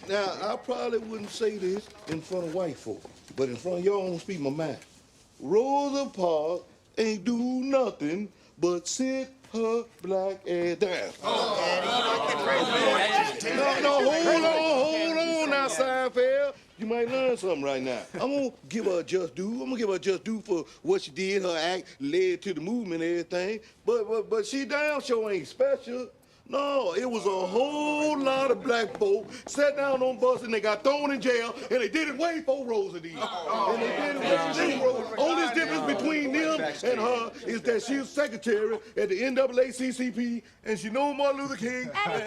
Now, I probably wouldn't say this in front of white folk, but in front of y'all, I'm gonna speak my mind. Rosa Parks ain't do nothing but sit her black ass down. No, hold on now, Seinfeld. You might learn something right now. I'm gonna give her a just due. I'm gonna give her a just due for what she did. Her act led to the movement and everything. But she damn sure ain't special. No, it was a whole lot of black folk sat down on bus and they got thrown in jail, and they did it way before Rosa did. And they did it way before Rosa. Only difference between them and her is that she was secretary at the NAACP, and she know Martin Luther King, and they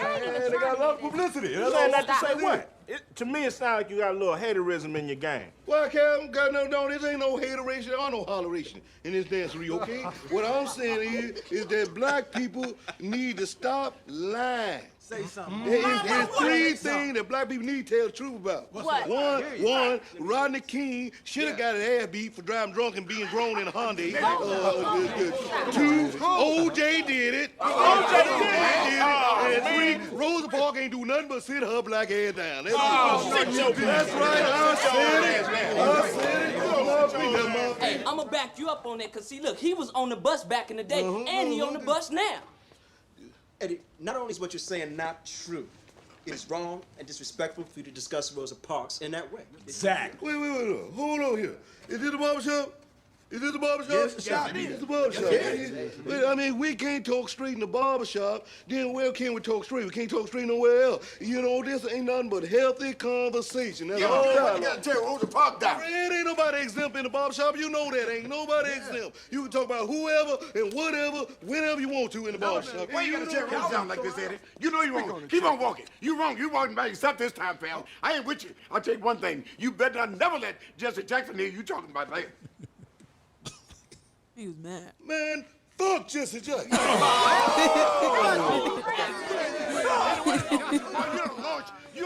got a lot of publicity. That's all not to say what? To me, it sounds like you got a little haterism in your game. Well, Cal, no, this ain't no hateration or no holleration in this dancery, okay? What I'm saying is that black people need to stop lying. Say something. There's three things that black people need to tell the truth about. What? One, Rodney King should have got his ass beat for driving drunk and being grown in a Hyundai. Two, OJ did it. And three, Rosa Parks ain't do nothing but sit her black ass down. That's right, I said it. Hey, I'm gonna back you up on that, cause see, look, he was on the bus back in the day, and he on the bus now. Eddie, not only is what you're saying not true, it is wrong and disrespectful for you to discuss Rosa Parks in that way. Exactly. Wait, hold on here. Is this the barbershop? Is this the barbershop? Yes, it's the barbershop. Yes. I mean, we can't talk straight in the barbershop. Then where can we talk straight? We can't talk straight nowhere else. You know, this ain't nothing but healthy conversation. That's all. You gotta tell Rosa Parks down. It ain't nobody exempt in the barbershop. You know that. Ain't nobody exempt. You can talk about whoever and whatever, whenever you want to in the barbershop. Why you gotta tear Rosa down like this, Eddie? You know you're wrong. Keep on walking. You wrong. You walking by yourself this time, pal. I ain't with you. I'll tell you one thing. You better never let Jesse Jackson hear you talking about that. He was mad. Man, fuck Jesse Jackson. You're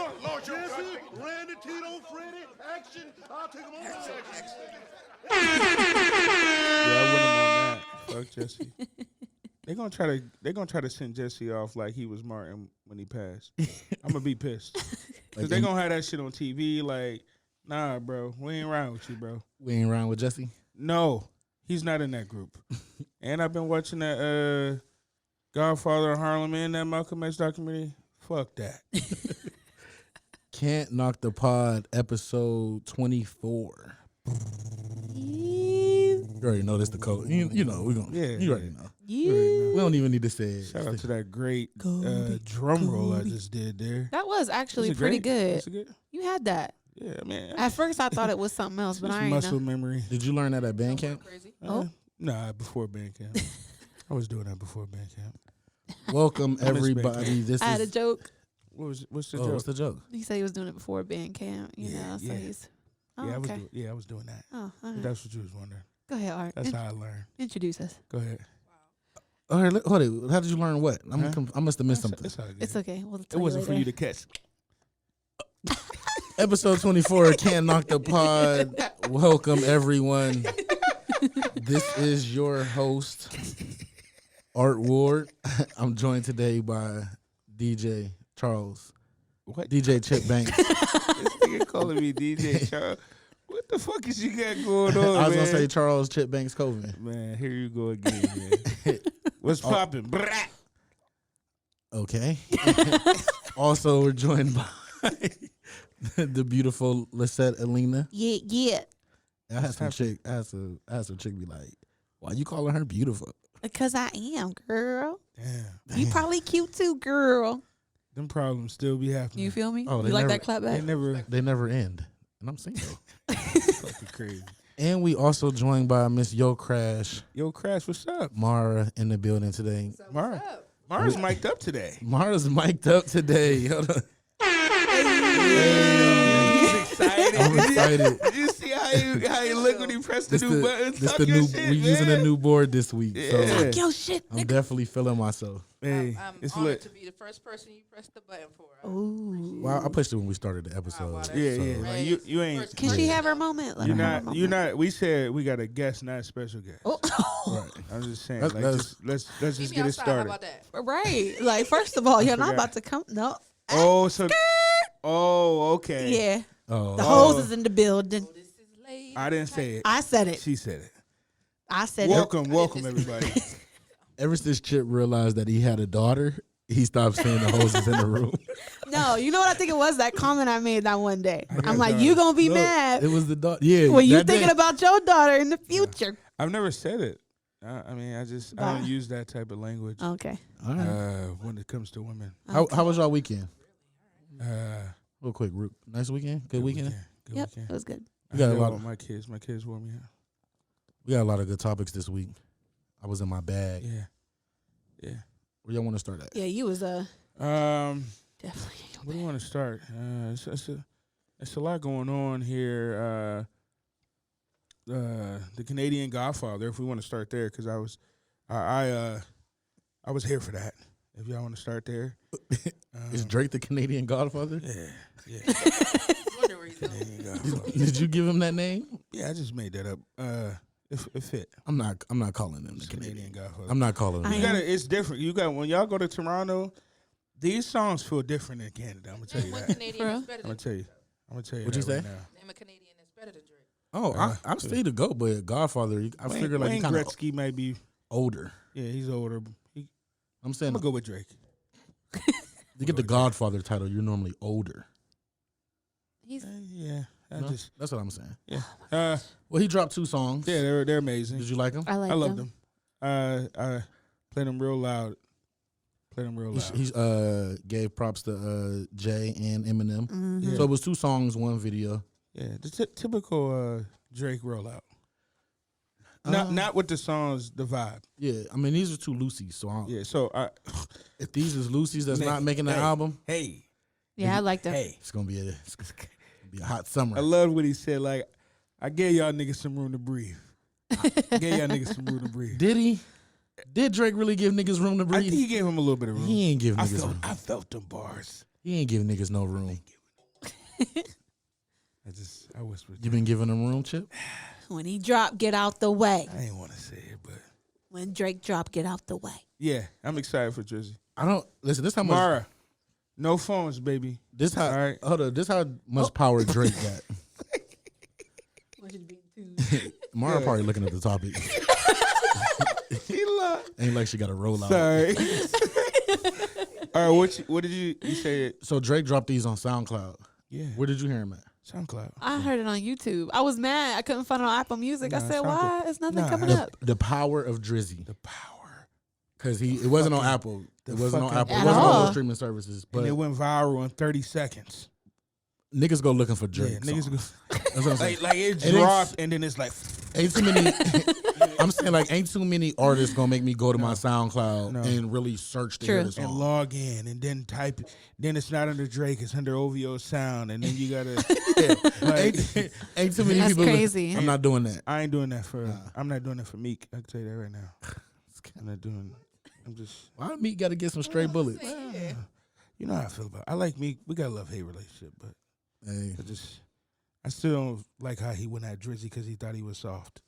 a launch. Jesse, Randy, Tito, Freddie, action. I'll take them all. Yeah, I went on that. Fuck Jesse. They gonna try to send Jesse off like he was Martin when he passed. I'm gonna be pissed. Cause they gonna have that shit on TV. Like, nah, bro, we ain't around with you, bro. We ain't around with Jesse? No, he's not in that group. And I've been watching that Godfather of Harlem and that Malcolm X documentary. Fuck that. Can't Knock the Pod, episode 24. You already know this the code. You know, we're gonna. Yeah, you already know. Yeah. We don't even need to say it. Shout out to that great drum roll I just did there. That was actually pretty good. Good. You had that. Yeah, man. At first, I thought it was something else, but I ain't muscle know. memory. Did you learn that at band camp? Nah, before band camp. I was doing that before band camp. Welcome everybody. This I had a is joke. What's the oh, joke? what's the joke? He said he was doing it before band camp. You know, so he's. Oh, yeah, okay. I was doing that. Oh, all right. That's what you was wondering. Go ahead, Art. That's how I learned. Introduce us. Go ahead. All right, hold it. How did you learn what? I must have missed something. It's okay. We'll It tell wasn't you for you to catch. Episode 24, Can't Knock the Pod. Welcome, everyone. This is your host, Art Ward. I'm joined today by DJ Charles. What? DJ Chip Banks. This nigga calling me DJ Charles. What the fuck is you got going on, I was man? going to say Charles Chip Banks Coven. Man, here you go again, man. What's poppin'? Okay. Also, we're joined by the beautiful Sette Alina. Yeah. I had some chick be like, why you calling her beautiful? Because I am, girl. Damn. You probably cute too, girl. Them problems still be happening. You feel me? Oh, you like that clap back? They never end. And I'm single. Fucking crazy. And we also joined by Miss Yo Crash. Yo, Crash, what's up? Mara in the building today. Mara's mic'd up today. Mara's mic'd up today. Hold on. He's excited. I'm excited. Did you see how he look when he pressed the new button? We're using a new board this week. So Talk your shit, I'm definitely feeling myself. Hey, I'm it's honored lit. to be the first person you pressed the button for. Ooh. Well, I pushed it when we started the episode. Yeah, so. yeah. Like you ain't. Can she have her moment? Let You're her have her not. You're moment. not. We said we got a guest, not a special guest. Oh. Right. I'm just saying. Let's- Like, let's Meet just me get it outside, how started. about that? Right. Like, first of all, you're not forgot. about to come. No. Oh, so Oh, okay. Yeah. Oh. The hoes is in the building. This is late. I didn't say it. I said it. She said it. I said Welcome, everybody. Ever since Chip realized that he had a daughter, he stopped saying the hoses in the room. it. No, you know what I think it was? That comment I made that one day. got I'm like, daughter. you gonna be No, mad It was the daughter. Yeah. when you that thinking day. about your daughter in the future. I've never said it. I mean, I Bye. don't use that type of language Okay. All right. when it comes to women. How was y'all weekend? Real quick, Root. Nice weekend? Good weekend? Good Yep, weekend. it was good. We got a I lot got of- my kids. My kids wore me out. We got a lot of good topics this week. I was in my bag. Yeah. Where y'all want to start at? Yeah, you was Um, definitely. where do you want to start? It's a lot going on here. The Canadian Godfather. If we want to start there, because I was here for that. If y'all want to start there, Is Drake the Canadian Godfather? yeah. Wonder where he's going. Canadian Godfather. Did you give him that name? Yeah, I just made that up. It fit. I'm not calling him the Canadian Canadian. Godfather. I'm not calling him. I You that. am. gotta. It's different. You got when y'all go to Toronto, these songs feel different in Canada. I'm gonna tell you Name one that. Canadian For is better I'm than gonna tell you. I'm gonna tell you. What'd that you right say? now. Name a Canadian that's better than Drake. Oh, I'm still to go, but Godfather, I figure like Wayne kind of Gretzky might be. older. Yeah, he's older. I'm I'm saying gonna go with Drake. to get the Godfather title, you're normally older. He's Yeah, No? That's what I'm saying. yeah. Well, he dropped 2 songs. Yeah, they're amazing. Did you like them? I like I love them. them. I played them real loud. Played them real loud. He's gave props to Jay and Eminem. Mhm. So it was 2 songs, 1 video. Yeah, the typical Drake rollout. Not with the songs, the vibe. Yeah, I mean these are 2 Lucy's. So Yeah, so if these is Lucy's that's not making the hey, album, Hey, Yeah, I like them. hey. it's gonna be a hot summer. I love what he said. Like, I gave y'all niggas some room to breathe. I gave y'all niggas some room to breathe. Did he? Did Drake really give niggas room to I breathe? think he gave him a little bit of room. He ain't give niggas room. I felt them bars. He ain't giving niggas no room. I whispered. You been giving them room, Chip? When he drop, get out the way. I ain't want to say it, but When Drake drop, get out the way. yeah, I'm excited for Drizzy. I don't listen. This how much. Mara, no phones, baby. This how. All right. Hold on. This how much power Drake got. Mara probably looking at the topic. He lied. Ain't like she got to roll out. Sorry. All right, what did you say? It? So Drake dropped these on SoundCloud. Yeah, Where did you hear him at? SoundCloud. I heard it on YouTube. I was mad. I couldn't find it on Apple Music. I Nah, said, it's why? not It's nothing Nah, coming the- up. The power of Drizzy. The power. Because it wasn't on Apple. It wasn't on fucking- Apple. It At wasn't on all. those streaming services. But And it went viral in 30 seconds. niggas go looking for Yeah, Drake. niggas go. That's what I'm saying. Like it ain't- dropped and then it's like. Ain't too many. I'm saying like ain't too many artists gonna make me go to my SoundCloud No. and really search to True. hear the And song. log in and then type. Then it's not under Drake. It's under OVO Sound, and then you gotta. Like, Ain't too many That's people. crazy. I'm not doing that. I ain't doing that for. I'm not doing that for Meek. I can tell you that right now. I'm not doing. I'm just. Why Meek got to get some straight bullets? You know how I feel about. I like Meek. We got a love-hate relationship, but Hey, I still don't like how he went at Drizzy because he thought he was soft.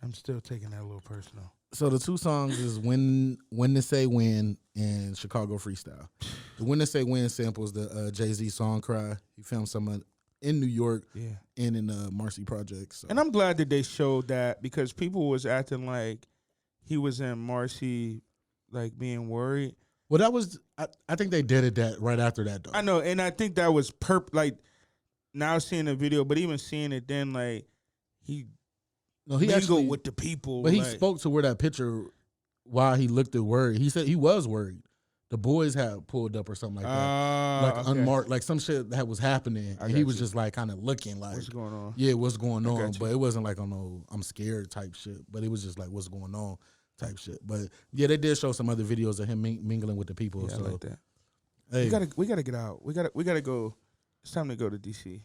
I'm still taking that a little personal. so the 2 songs is when to say when and Chicago Freestyle. The When to Say When samples the Jay-Z song Cry. He filmed some in New York Yeah. and in Marcy Project. So. And I'm glad that they showed that because people was acting like he was in Marcy, like being worried. Well, that was I think they did it that right after that though. I know, and I think that was like now seeing the video, but even seeing it then, like he No, he mingled actually with the people. But he like, spoke to where that picture, why he looked at worried. He said he was worried. The boys had pulled up or something like that, like okay. unmarked, like some shit that was happening, I and he got was you. just like kind of looking like, What's going on? yeah, what's going I on? got you. But it wasn't like on no I'm scared type shit. But it was just like what's going on type shit. But yeah, they did show some other videos of him mingling with the people. Yeah, so I like that. hey, We gotta get out. We gotta go. It's time to go to DC.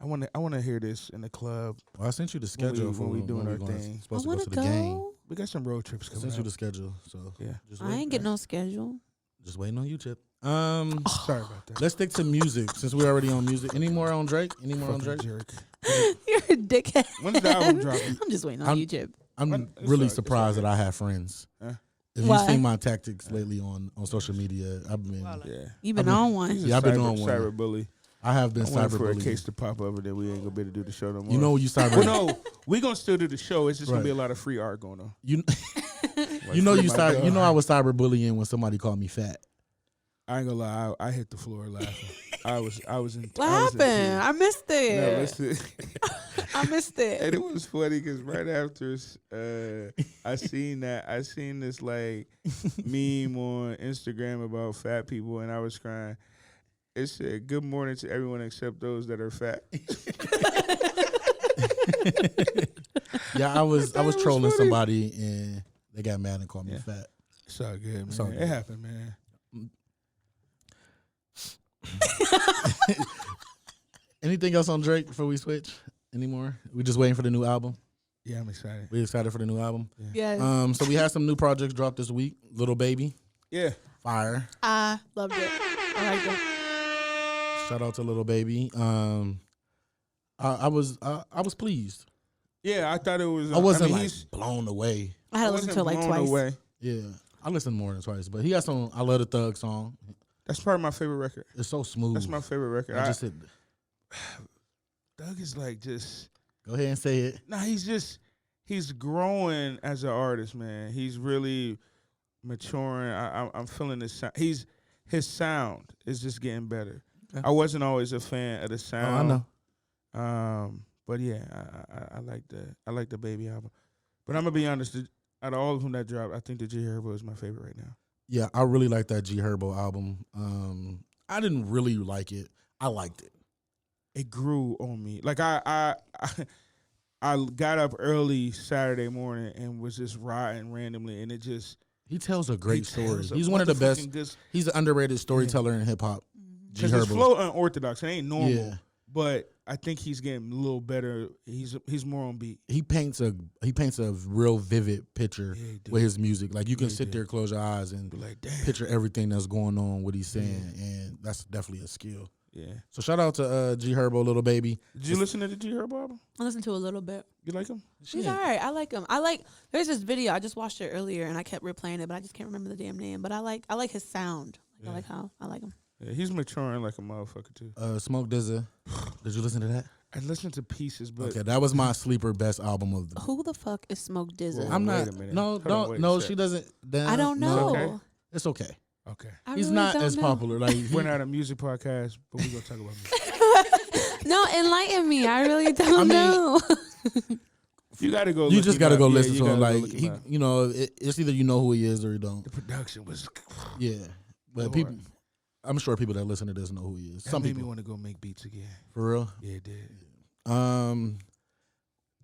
I wanna hear this in the club. well, I sent you the schedule when we doing our going- thing. Supposed I to go want to to the game. go. We got some road trips I coming sent you up. the schedule, so Yeah. just I wait. ain't get no schedule. Just waiting on you, Chip. Sorry about that. Let's stick to music since we're already on music. Any more on Drake? Any more on Fucking Drake? jerk. You're a dickhead. When's the album dropping? I'm just waiting on I'm- you, Chip. I'm It's really alright, surprised it's that I have friends. Huh? If Why? you've seen my tactics lately on social media, I've been You been on one. Yeah, I've been on one. Cyber bully. I have been I'm waiting for a cyberbullied. case to pop up, and then we ain't gonna be able to do the show no more. You know when you cyber. Well, no, we gonna still do the show. It's just gonna Right. be a lot of free art going on. You Like, you know free you my cyber, God. you know I was cyberbullying when somebody called me fat. I ain't gonna lie. I hit the floor laughing. I was in. What I was in happened? tears. I missed No, it. listen. I missed it. And it was funny because right after I seen this like meme on Instagram about fat people, and I was crying. It said, "Good morning to everyone except those that are fat." Yeah, I was was trolling funny. somebody and they got mad and called me Yeah. fat. It's all good, man. It's all good. It happened, man. Anything else on Drake before we switch anymore? We just waiting for the new album. Yeah, I'm excited. We excited for the new album. Yes. So we had some new projects drop this week. Little Baby, Yeah. Fire. I loved it. I liked it. Shout out to Little Baby. I was pleased. Yeah, I thought it was. I wasn't mean, like he's- blown away. I had to listen to it like wasn't blown twice. away. Yeah, I listened more than twice, but he got some. I love the Thug song. That's probably my favorite record. It's so smooth. That's my favorite record. I just said, Doug is like just. go ahead and say it. Nah, he's growing as an artist, man. He's really maturing. I'm feeling his sound. His sound is just getting better. Okay. I wasn't always a fan of the Oh, sound. I know. But yeah, I like the Baby album. But I'm gonna be honest. Out of all of them that dropped, I think the G Herbo is my favorite right now. Yeah, I really like that G Herbo album. I didn't really like it. I liked it. It grew on me. Like I got up early Saturday morning and was just riding randomly, and it just He tells a great story. tells a He's one of the best. motherfucking good. He's an underrated storyteller in hip hop. G Because his Herbo. flow unorthodox. It ain't normal. Yeah. But I think he's getting a little better. He's more on beat. He paints a real vivid picture Yeah, he do. with his music. Like you can Yeah, he sit do. there, close your eyes, and Be like, damn. picture everything that's going on, what he's saying, and that's definitely a skill. Yeah. So shout out to G Herbo, Little Baby. Did you listen to the G Herbo album? I listened to a little bit. You like him? He's all right. I like him. There's this video. I just watched it earlier and I kept replaying it, but I just can't remember the damn name. But I like his sound. Yeah. I like him. Yeah, he's maturing like a motherfucker too. Smoke DZA. Did you listen to that? I listened to pieces, but Okay, that was my sleeper best album of the. Who the fuck is Smoke DZA? Whoa. I'm Wait not. a minute. No, Hold on, don't. wait a No, sec. she doesn't. I don't know. okay. It's okay. okay. I He's really not don't as know. popular. Like We're not a music podcast, but we're gonna talk about music. No, enlighten me. I really don't mean, know. You gotta go. you look just him got to up. go Yeah, listen you to him. gotta go Like look him up. you know, it's either you know who he is or you don't. The production was. Yeah, but Lord. people, I'm sure people that listen to this know who he is. That Some made me people, want to go make beats again. for real. Yeah, it did.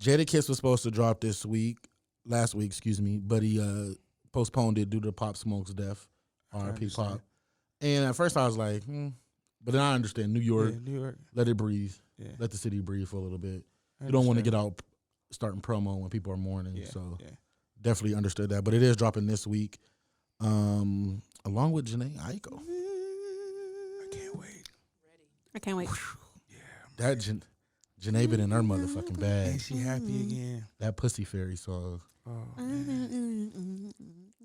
Jadakiss was supposed to drop last week, excuse me, but he postponed it due to Pop Smoke's death. R.I.P. understand. Pop. And at first I was like, but then I understand New York, Yeah, New York. let it breathe, Yeah. let the city breathe for a little bit. I You don't want to understand. get out starting promo when people are mourning, Yeah, so yeah. definitely understood that. But it is dropping this week, along with Janae Aiko. I can't wait. I can't wait. That Janae been in her motherfucking bag. Ain't she happy again? That Pussy Fairy song. Oh,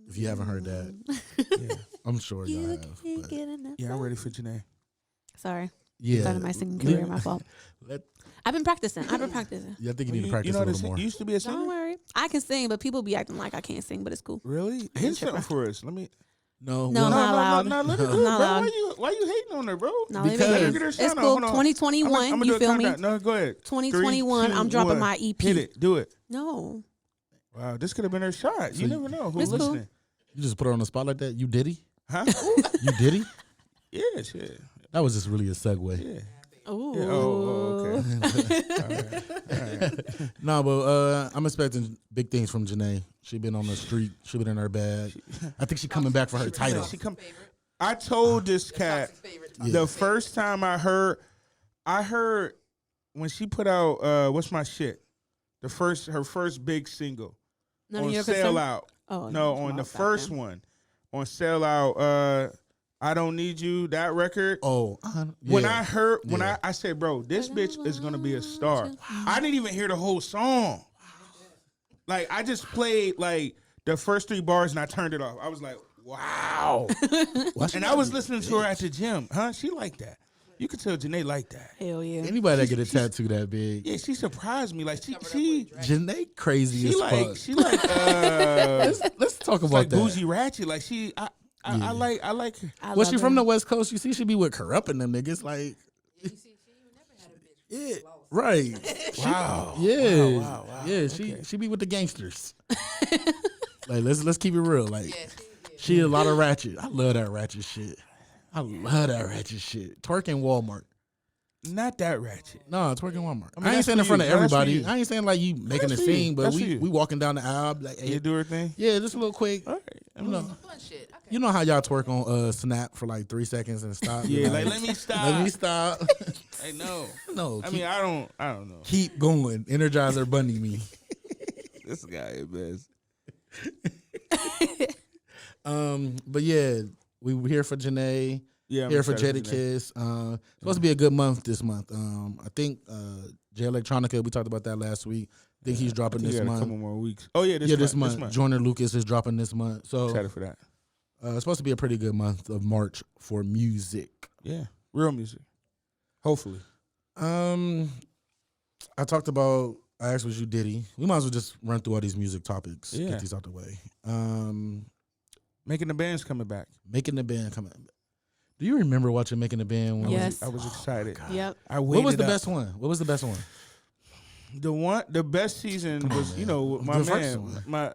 If you haven't heard that, yeah. I'm sure y'all have. But Yeah, I'm ready for Janae. Sorry. yeah, Started my singing career. My fault. Let, I've been practicing. yeah, I think you need to practice know a little this more. used to be a Don't singer. worry. I can sing, but people be acting like I can't sing, but it's cool. Really? Hit something for us. Let me. No, No, well, not allowed. No, let her I'm do it, not bro. allowed. Why you hating on her, bro? No, Because- let me Look at her it's sound. cool. Hold on. 2021. I'ma do You a feel me? countdown. No, go ahead. 2021. 3, I'm 2, dropping 1. my EP. Hit it. Do it. No. Wow, this could have been her shot. You So never know who's It's cool. listening. you just put her on the spot like that. You Diddy? Huh? You Diddy? Yeah, shit. That was just really a segue. Yeah. Ooh. Yeah. Oh, okay. No, but I'm expecting big things from Janae. She been on the street. She been in her bag. I think she coming back for her title. She come. I told this cat the first time I heard when she put out what's my shit, her first big single None of on your Sell concern? Out. Oh, No, it's on the wild back first then. one on Sell Out. I Don't Need You. That record. Oh, When yeah. I heard, Yeah. I said, bro, this bitch is gonna be a star. I didn't even hear the whole song. Like I just played like the first 3 bars, and I turned it off. I was like, wow. And I was listening to her at the gym. Huh? She liked that. You could tell Janae liked that. Hell yeah. Anybody that get a tattoo that big. Yeah, she surprised me. Like she Janae crazy as fuck. She like let's talk about like that. bougie ratchet. Like I like her. Was she from the West Coast? You see, she be with Corrupt and them niggas. Like, yeah, right. Wow. Yeah, Wow. yeah. Okay. She be with the gangsters. Like, let's keep it real. Like, she a lot of ratchet. I love that ratchet shit. Twerking Walmart. Not that ratchet. No, twerking Walmart. I mean, I ain't that's saying in for front you. of That's for everybody. you. I ain't saying like you making a That's for you. scene, but That's for we you. walking down the aisle like, hey, You do her thing. yeah, just a little quick. All right. I mean, Fun shit. Okay. You know how y'all twerk on Snap for like 3 seconds and stop? yeah, like let me stop. Let me stop. Hey, no. No, I mean, I don't know. keep going. Energizer Bunny me. This guy is best. But yeah, we were here for Janae. Yeah, I'm here for excited Jada Janae. Kiss. Supposed to be a good month this month. I think J Electronica, we talked about that last week. I think he's dropping He this got a month. couple more weeks. Oh yeah, this month. Joyner Lucas is dropping this month. So Excited for that. it's supposed to be a pretty good month of March for music. Yeah, real music. Hopefully. I talked about. I asked was you Diddy. We might as well just run through all these music topics. Yeah. Get these out the way. Making the band's coming back. Making the band coming. Do you remember watching Making the Band? When Yes. I was excited. Yep. I What was waited the up. best one? What was the best one? The best season was, man. you know, my The first man. one.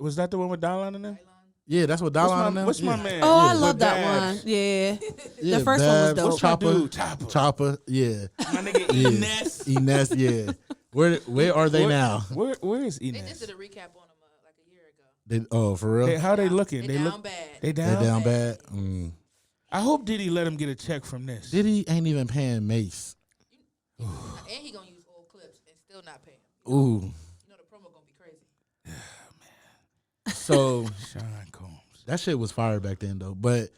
Was that the one with Dylan in there? Yeah, that's what Dollar on them. What's my Yeah. man? Oh, I With love that Babs. one. Yeah. Yeah, The first one was Babs, dope. What's my Chopper, dude? Chopper, yeah. My nigga Yeah. Ines. Ines, yeah. Where are they now? Where is They just Ines? did a recap on them like a year ago. Oh, for real? How they looking? They They down look. bad. They They down. down bad. Mm. I hope Diddy let him get a check from this. Diddy ain't even paying Mace. And he gonna use old clips and still not pay him. Ooh. You know the promo gonna be crazy. So Sean Combs. that shit was fire back then though. But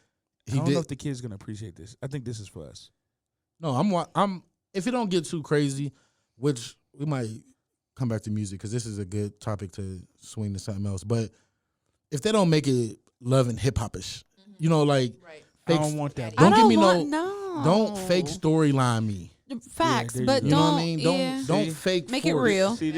I he don't know did. if the kid's gonna appreciate this. I think this is for us. No, I'm. If it don't get too crazy, which we might come back to music because this is a good topic to swing to something else. But if they don't make it love and hip hopish, you know, like Right. fake, I don't want that. Don't I give me want, don't fake storyline me. Facts, there you but go. You know don't. what I mean? Yeah. Don't See? fake. Make it force. real. See,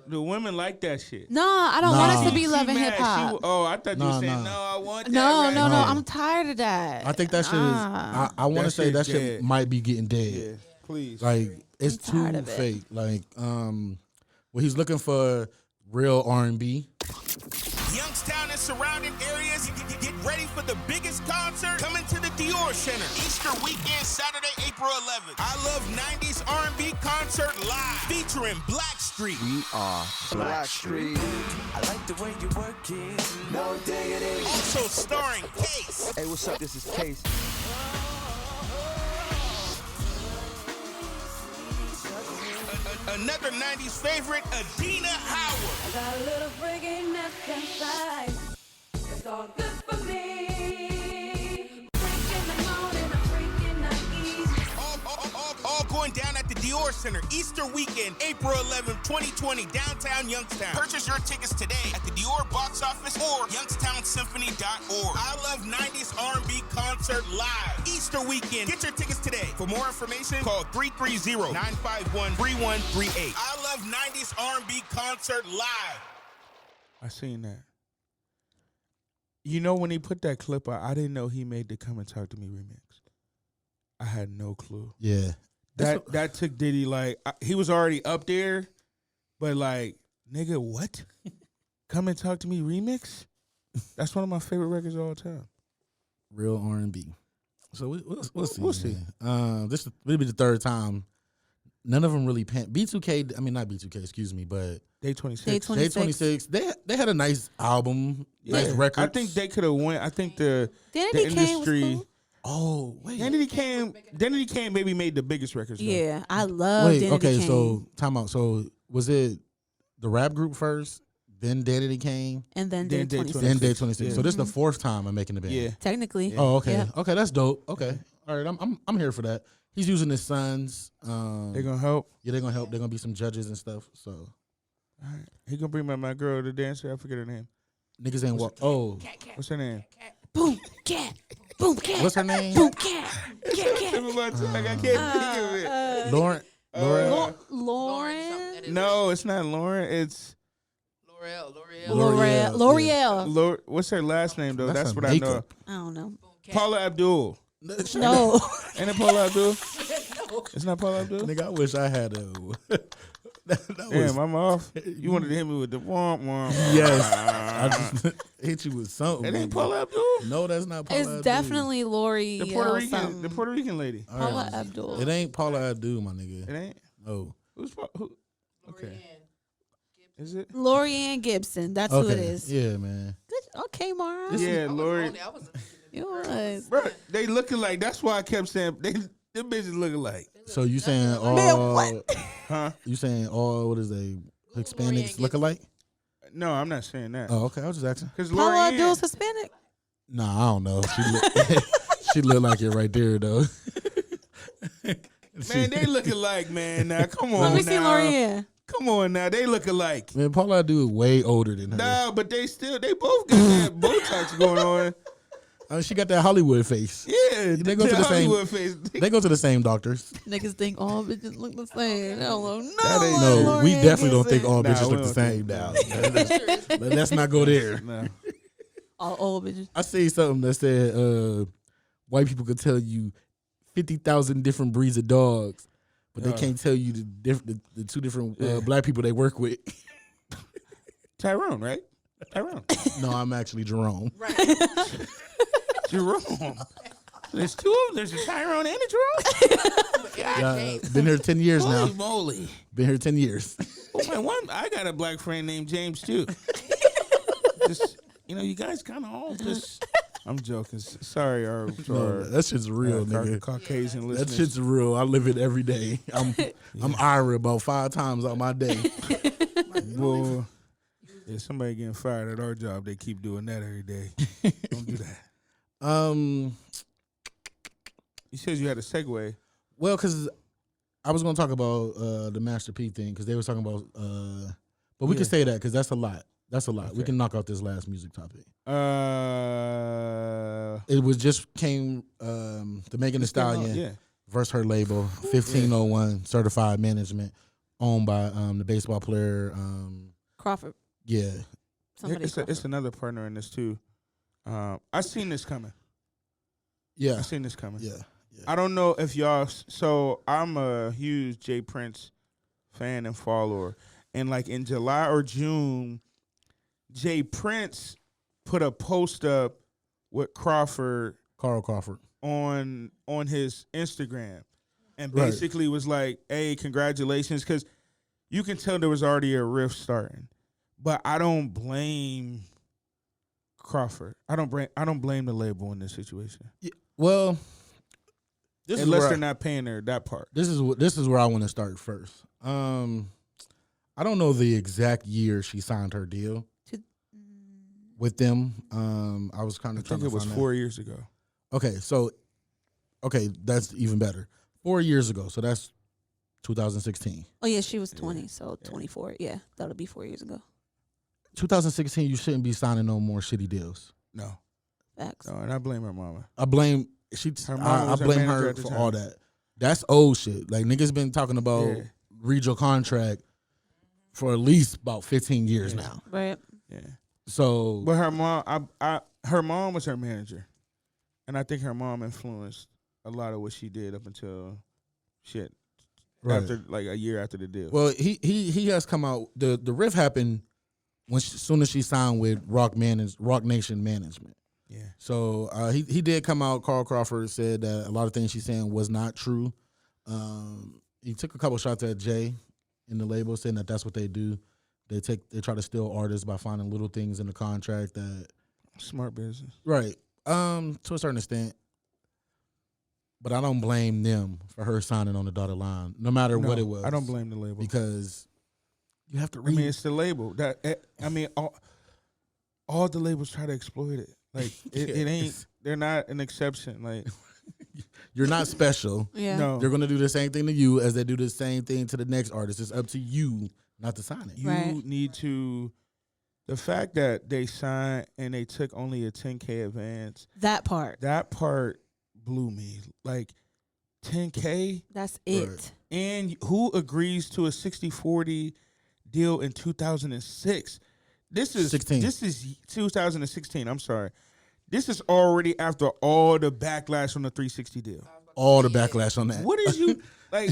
the women like that shit. No, I don't want us Nah. to be She loving mad. hip hop. Oh, I thought you Nah, were saying nah. no. I want that. No, right no, no. now. I'm tired of that. I think that shit is. I want to That say shit that shit dead. might be getting dead. Yeah, please. Like it's I'm tired too of it. fake. Like well, he's looking for real R&B. Youngstown and surrounding areas, get ready for the biggest concert coming to the Dior Center. Easter weekend, Saturday, April 11th. I Love 90s R&B concert live featuring Blackstreet. We are Blackstreet. I like the way you work it. No diggity. Also starring Case. Hey, what's up? This is Case. Another 90s favorite, Adina Howard. I got a little freakiness inside. It's all good for me. Freak in the morning, a freak in the evening. All going down at the Dior Center, Easter weekend, April 11th, 2020, downtown Youngstown. Purchase your tickets today at the Dior box office or youngstownsymphony.org. I Love 90s R&B concert live, Easter weekend. Get your tickets today. For more information, call 330-951-3138. I Love 90s R&B concert live. I seen that. You know, when he put that clip out, I didn't know he made the Come and Talk to Me remix. I had no clue. Yeah. That took Diddy, like, he was already up there, but like, nigga, what? Come and Talk to Me remix? That's one of my favorite records of all time. Real R&B. So we'll see. We'll see. This will be the third time. None of them really B2K. I mean, not B2K. Excuse me, but Day 26. Day 26. Day 26. They had a nice album, nice Yeah. record. I think they could have won. I think the Danity Kane was industry. cool. Oh wait. Danity Kane maybe made the biggest records. Though. Yeah, I love Wait. Danity Okay. Kane. So time out. So was it the rap group first, then Danity Kane, and then Day then Day 26. then Day 26? Yeah. So this is the fourth time I'm making the band. Yeah. Technically. Oh, okay. Yeah. Okay, that's dope. Okay. All right. I'm here for that. He's using his sons. They're gonna help. Yeah, they're gonna help. They're gonna be some judges and stuff. So All right. He gonna bring my girl, the dancer. I forget her name. Niggas ain't walk. Oh, What's her name? Boom cat. Boom cat. what's her name? Boom cat. Cat cat. I can't think of it. Lauren. Lauren. No, it's not Lauren. It's L'Oreal. What's her last name though? That's her what makeup. I don't know. Paula Abdul. No. Ain't it Paula Abdul? It's not Paula Abdul. Nigga, I wish I had a. Damn, I'm off. You wanted to hit me with the womp womp. Yes. I just hit you with something. It ain't nigga. Paula Abdul. No, that's not Paula It's Abdul. definitely Lori. The Puerto Rican lady. Paula Abdul. It ain't Paula Abdul, my nigga. It ain't. No. Who? Okay. Is it? Lorianne Gibson. That's who it is. Yeah, man. Good. Okay, Mara. Yeah, Lori. You was. Bro, they looking like. That's why I kept saying them bitches looking like. So you saying all? Man, what? Huh? You saying all? What is they? Hispanics look alike? No, I'm not saying that. Oh, okay. I was just asking. Because Paula Abdul's Hispanic. Nah, I don't know. She look like it right there though. Man, they look alike, man. Now, come on. Let me see Lorianne. Come on now, they look alike. Man, Paula Abdul is way older than her. Nah, but they both got that Botox going on. I mean, she got that Hollywood face. Yeah, they go to the Hollywood same. face. They go to the same doctors. Niggas think all bitches look the same. Hello, No, we definitely don't think all bitches look the same now. But let's not go there. No. All old bitches. I see something that said white people could tell you 50,000 different breeds of dogs, but they can't tell you the two different black people they work with. Tyrone, right? Tyrone. No, I'm actually Jerome. Right. Jerome. There's two of them. There's a Tyrone and a Jerome. Been here 10 years now. Holy moly. Been here 10 years. Oh, man, I got a black friend named James, too. Just, you guys kind of all just... I'm joking. Sorry, that shit's real, nigga. Caucasian listeners. That shit's real. I live it every day. I'm Ira about 5 times on my day. Well, yeah, somebody getting fired at our job. They keep doing that every day. Don't do that. You said you had a segue. Well, because I was going to talk about the Master P thing because they were talking about, but we can say that because that's a lot. That's a lot. Okay. We can knock out this last music topic. It was just came the Megan Thee Stallion versus her label 1501 Certified Management, owned by the baseball player Crawford. Yeah, it's another partner in this too. I seen this coming. Yeah, I seen this coming. Yeah. I don't know if y'all. So I'm a huge Jay Prince fan and follower, and like in July or June, Jay Prince put a post up with Carl Crawford on his Instagram, and basically was like, "Hey, congratulations," because you can tell there was already a rift starting. But I don't blame Crawford. I don't blame the label in this situation. Yeah, well, unless they're not paying that part. This is where I want to start first. I don't know the exact year she signed her deal with them. I was kind of trying to find it was 4 years ago. Okay, so that's even better. 4 years ago, so that's 2016. Oh yeah, she was 20, so 24. Yeah, that'll be 4 years ago. 2016, you shouldn't be signing no more shitty deals. No. Facts. No, and I blame her mama. I blame her for all that. That's old shit. Like niggas been talking about read your contract for at least about 15 years now. Right. Yeah. So, but her mom, her mom was her manager, and I think her mom influenced a lot of what she did up until after like a year after the deal. Well, he has come out. The riff happened as soon as she signed with Rock Nation Management. Yeah. So he did come out. Carl Crawford said that a lot of things she's saying was not true. He took a couple shots at Jay in the label, saying that that's what they do. They try to steal artists by finding little things in the contract that smart business. Right. To a certain extent. But I don't blame them for her signing on the dotted line, no matter what it was. I don't blame the label because you have to read. I mean, it's the label all the labels try to exploit it. Like it ain't. They're not an exception. Like you're not special. Yeah. No. They're gonna do the same thing to you as they do the same thing to the next artist. It's up to you not to sign it. You need to. The fact that they signed and they took only a $10K advance. That part blew me. Like $10K. That's it. And who agrees to a 60-40 deal in 2006? This is 2016. I'm sorry. This is already after all the backlash on the 360 deal. All the backlash on that. What is you like?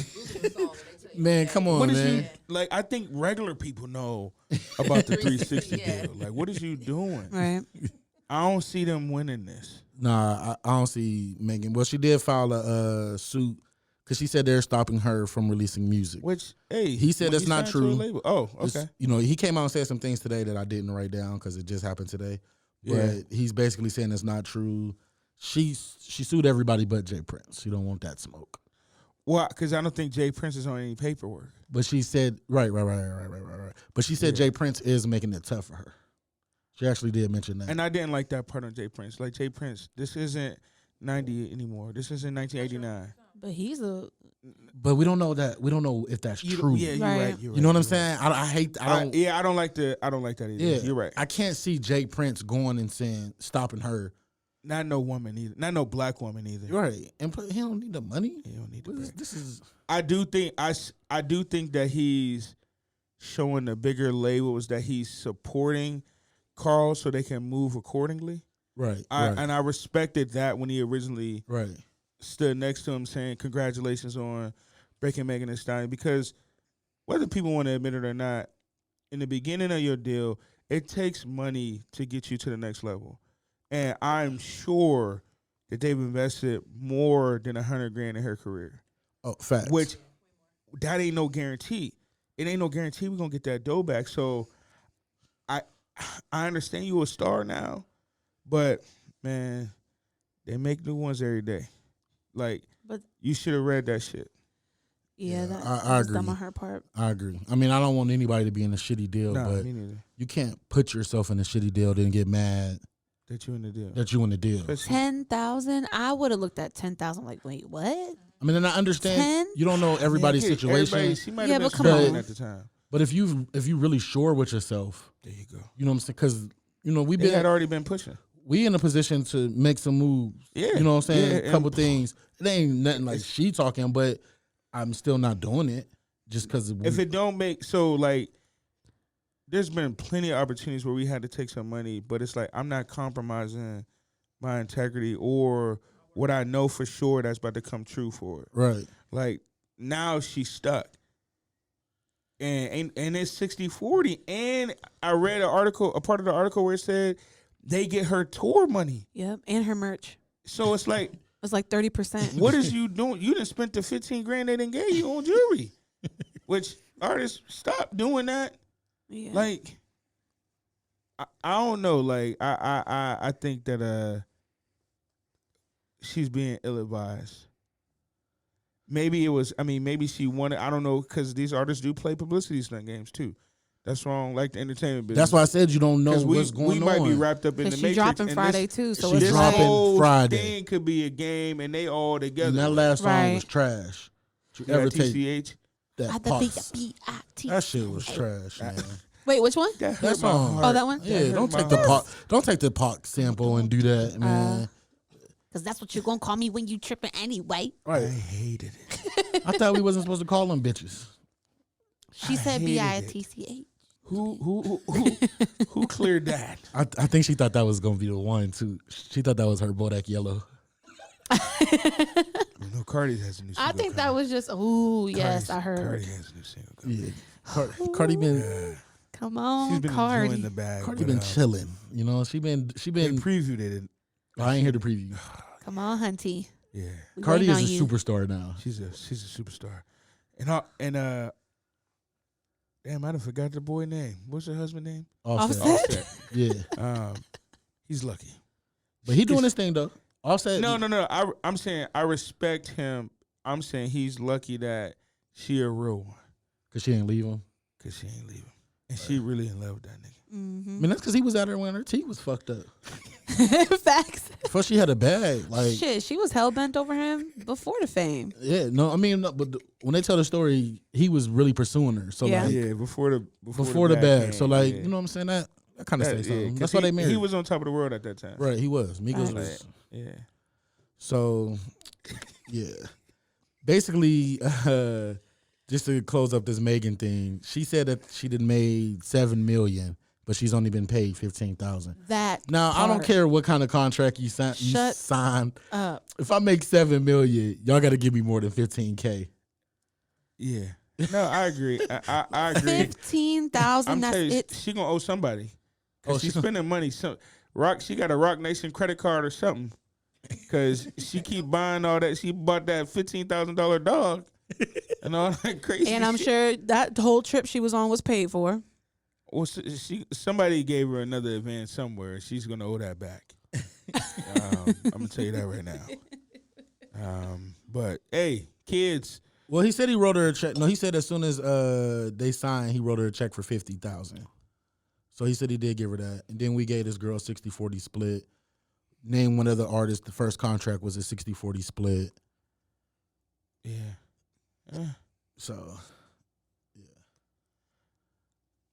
Man, come on, what is man. you like? I think regular people know about the 360 deal. Like, what is you doing? Right. I don't see them winning this. Nah, I don't see Megan. Well, she did file a suit because she said they're stopping her from releasing music. Which, hey, he said that's not true. Oh, okay. You know, he came out and said some things today that I didn't write down because it just happened today. But Yeah. he's basically saying it's not true. She sued everybody but Jay Prince. She don't want that smoke. Well, because I don't think Jay Prince is on any paperwork. But she said, right. But she said Jay Prince is making it tough for her. She actually did mention that. And I didn't like that part on Jay Prince. Like, Jay Prince, this isn't 90 anymore. This isn't 1989. But he's a. But we don't know that. We don't know if that's true. Yeah, you're right. You know what I'm saying? I don't. Yeah, I don't like that either. Yeah, You're right. I can't see Jay Prince going and saying stopping her. Not no woman either. Not no black woman either. Right. And he don't need the money. He don't need the money. This is. I do think that he's showing the bigger labels that he's supporting Carl so they can move accordingly. Right. And I respected that when he originally right stood next to him saying congratulations on breaking Megan Thee Stallion, because whether people want to admit it or not, in the beginning of your deal, it takes money to get you to the next level. And I'm sure that they've invested more than $100,000 in her career. Oh, facts. Which that ain't no guarantee. It ain't no guarantee we're gonna get that dough back. So I understand you a star now, but man, they make new ones every day. Like, but you should have read that shit. Yeah, that I was agree. dumb on her part. I agree. I mean, I don't want anybody to be in a shitty deal, Nah, but me neither. you can't put yourself in a shitty deal then get mad That you in the deal. that you in the deal. 10,000. I would have looked at 10,000 like, wait, what? I mean, and I understand 10? you don't know everybody's Yeah, situation. She might Yeah, have been but come struggling on. at the time. But if you really sure with yourself, There you go. you know what I'm saying? Because we've They had been already been pushing. we in a position to make some moves. Yeah. You know what I'm saying? Yeah, A couple and- things. It ain't nothing like she talking, but I'm still not doing it just because. If it don't make so like, there's been plenty of opportunities where we had to take some money, but it's like I'm not compromising my integrity or what I know for sure that's about to come true for it. Right. Like, now she's stuck. And it's 60-40. And I read a part of the article where it said they get her tour money. Yep, and her merch. So it's like, It's like 30%. what is you doing? You done spent the $15,000 they done gave you on jewelry. Which, artists, stop doing that. Yeah. Like, I don't know. Like, I think that she's being ill-advised. Maybe maybe she wanted, I don't know, because these artists do play publicity stunt games too. That's wrong, like the entertainment business. That's why I said you don't know 'Cause what's going on. We might be wrapped up in the Because matrix. she dropping and Friday too, so She's it's this like, dropping whole Friday. thing could be a game, and they all together. And that last song Right. was trash. Did you Yeah, ever take TCH. that pause? That shit was trash, man. Wait, which one? That hurt That my song. heart. Oh, that one? Yeah, don't take the Pac. Don't take the Pac sample and do that, man. Because that's what you're going to call me when you tripping anyway. I hated it. I thought we wasn't supposed to call them bitches. She said hated bitch. Who cleared that? I think she thought that was gonna be the one too. She thought that was her Bodak Yellow. No, Cardi has a new single. I think that was just, ooh, yes, I heard. Cardi has a new single coming. Yeah, Cardi been Come on, She's been Cardi. enjoying the bag. Cardi but, been chilling. You know, she been They previewed it. I ain't hear the preview. Come on, hunty. Yeah, We Cardi waiting is a on you. superstar now. she's a superstar. And damn, I done forgot the boy name. What's her husband name? Offset? Yeah, He's lucky. but he doing his thing though. Offset. No. I'm saying I respect him. I'm saying he's lucky that she a real one. Cause she ain't leave him. Cause she ain't leaving. And she really in love with that nigga. I mean, that's because he was out there when her teeth was fucked up. Facts. Before she had a bag, like Shit, she was hell bent over him before the fame. yeah, no, I mean, no, but when they tell the story, he was really pursuing her. So Yeah. like Yeah, before the before the bag. came, So like, yeah. you know what I'm saying? That I kind of say something. That's why they married. He was on top of the world at that time. Right, he was. Migos was. Yeah. So, yeah. Basically, just to close up this Megan thing, she said that she did made $7 million, but she's only been paid $15,000. Now, I don't care what kind of contract you signed. Up. If I make $7 million, y'all got to give me more than $15K. Yeah. No, I agree. I agree. 15,000. That's it. She gonna owe somebody. She's spending money. She got a Rock Nation credit card or something. Cause she keep buying all that. She bought that $15,000 dog and all that crazy. And I'm shit. sure that whole trip she was on was paid for. Well, somebody gave her another advance somewhere. She's gonna owe that back. I'm gonna tell you that right now. But hey, kids. Well, he said he wrote her a check. No, he said as soon as they signed, he wrote her a check for $50,000. So he said he did give her that. And then we gave this girl 60-40 split. Name one other artist. The first contract was a 60-40 split. Yeah. So, yeah.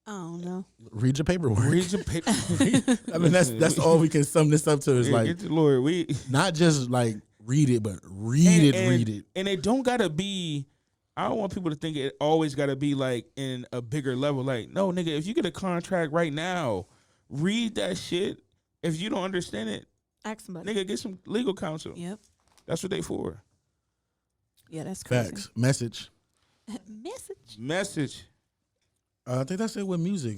I don't know. Read your paperwork. Read your paperwork. I mean, that's all we can sum this up to is like, get the lawyer. not just like read it, but read it. And it don't gotta be. I don't want people to think it always gotta be like in a bigger level. Like, no, nigga, if you get a contract right now, read that shit. If you don't understand it, ask somebody. Nigga, get some legal counsel. Yep. That's what they for. Yeah, that's crazy. Facts. Message. Message. I think that's it with music.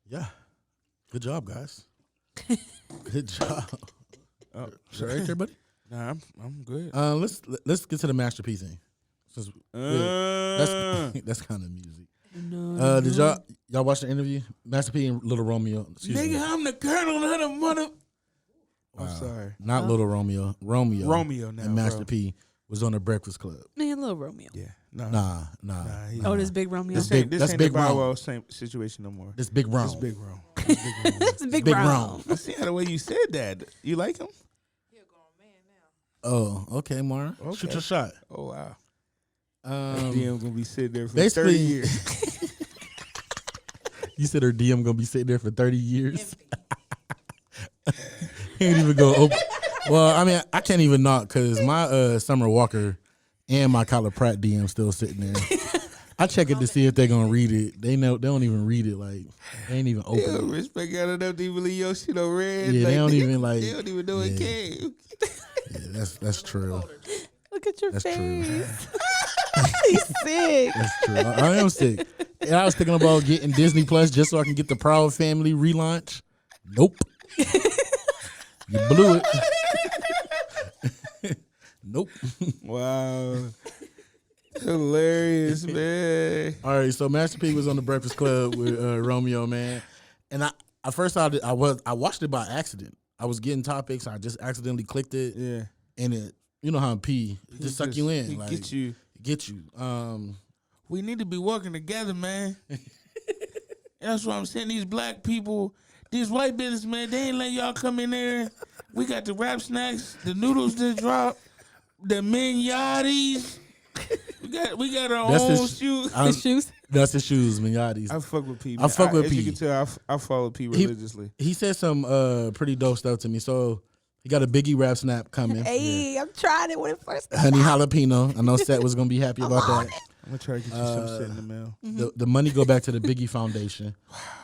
Yeah. Good job, guys. Good job. Oh, sorry, everybody. Nah, I'm good. Let's get to the Master P thing. That's kind of music. No, did y'all watch the interview? Master P and Little Romeo. Nigga, I'm the colonel of the mother. I'm sorry. Not Little Romeo. Romeo now, and Master bro. P was on the Breakfast Club. Man, Little Romeo. Yeah. Nah. Oh, this Big Romeo. This Big- ain't that's the Big Bow Rome. Wow same situation no more. This Big Rome. This Big Rome. It's Big Big Rome. Rome. I see how the way you said that. You like him? Oh, okay, Mara. Okay. Shoot your shot. Oh wow. DM gonna be sitting there for basically 30 years. You said her DM gonna be sitting there for 30 years. He ain't even go open. Well, I mean, I can't even knock because my Summer Walker and my Kyla Pratt DM still sitting there. I check it to see if they're gonna read it. They don't even read it. Like they ain't even open it. Respect got enough to even leave your shit on red. Yeah, like, they don't even like. They don't even know it came. Yeah, that's true. Look at your That's true. face. He's sick. That's true. I am sick. And I was thinking about getting Disney Plus just so I can get the Proud Family relaunch. Nope. You blew it. Nope. Wow. Hilarious, man. All right, so Master P was on the Breakfast Club with Romeo, man. And I watched it by accident. I was getting topics. I just accidentally clicked it. Yeah. And it, you know how P just suck you in. He Like, get you. Get you. We need to be working together, man. That's what I'm saying. These black people, these white businessmen, they ain't let y'all come in there. We got the rap snacks, the noodles that drop, the mignotis. We got our own shoes. His shoes. That's his shoes, Mignotis. I fuck with P. I fuck with As P. you can tell, I follow P religiously. He said some pretty dope stuff to me. So he got a Biggie rap snap coming. Hey, I'm trying it when it first comes Honey out. Jalapeno. I know Sette was gonna be happy about that. I'm gonna try to get you some shit in the mail. The money go back to the Biggie Foundation.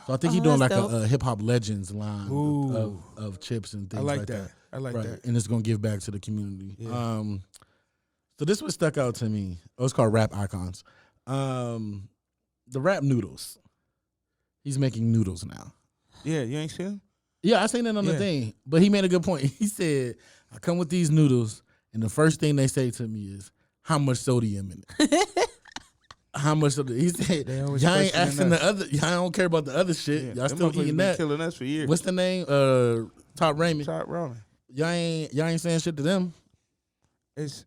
So I think he's doing like that's a hip hop legends line Ooh. of chips and things I like like that. I like Right. that. And it's gonna give back to the community. Yeah. So this was stuck out to me. Oh, it's called Rap Icons. The rap noodles. He's making noodles now. Yeah, you ain't seen him? Yeah, I seen it on the Yeah. thing. But he made a good point. He said, I come with these noodles, and the first thing they say to me is, how much sodium in it? How much sodium? He said, They always y'all ain't questioning asking us. the other, y'all don't care about the other shit. Yeah, Y'all them still motherfuckers eating been that. killing us for years. What's the name? Top Raymond. Top Ramen. Y'all ain't saying shit to them. It's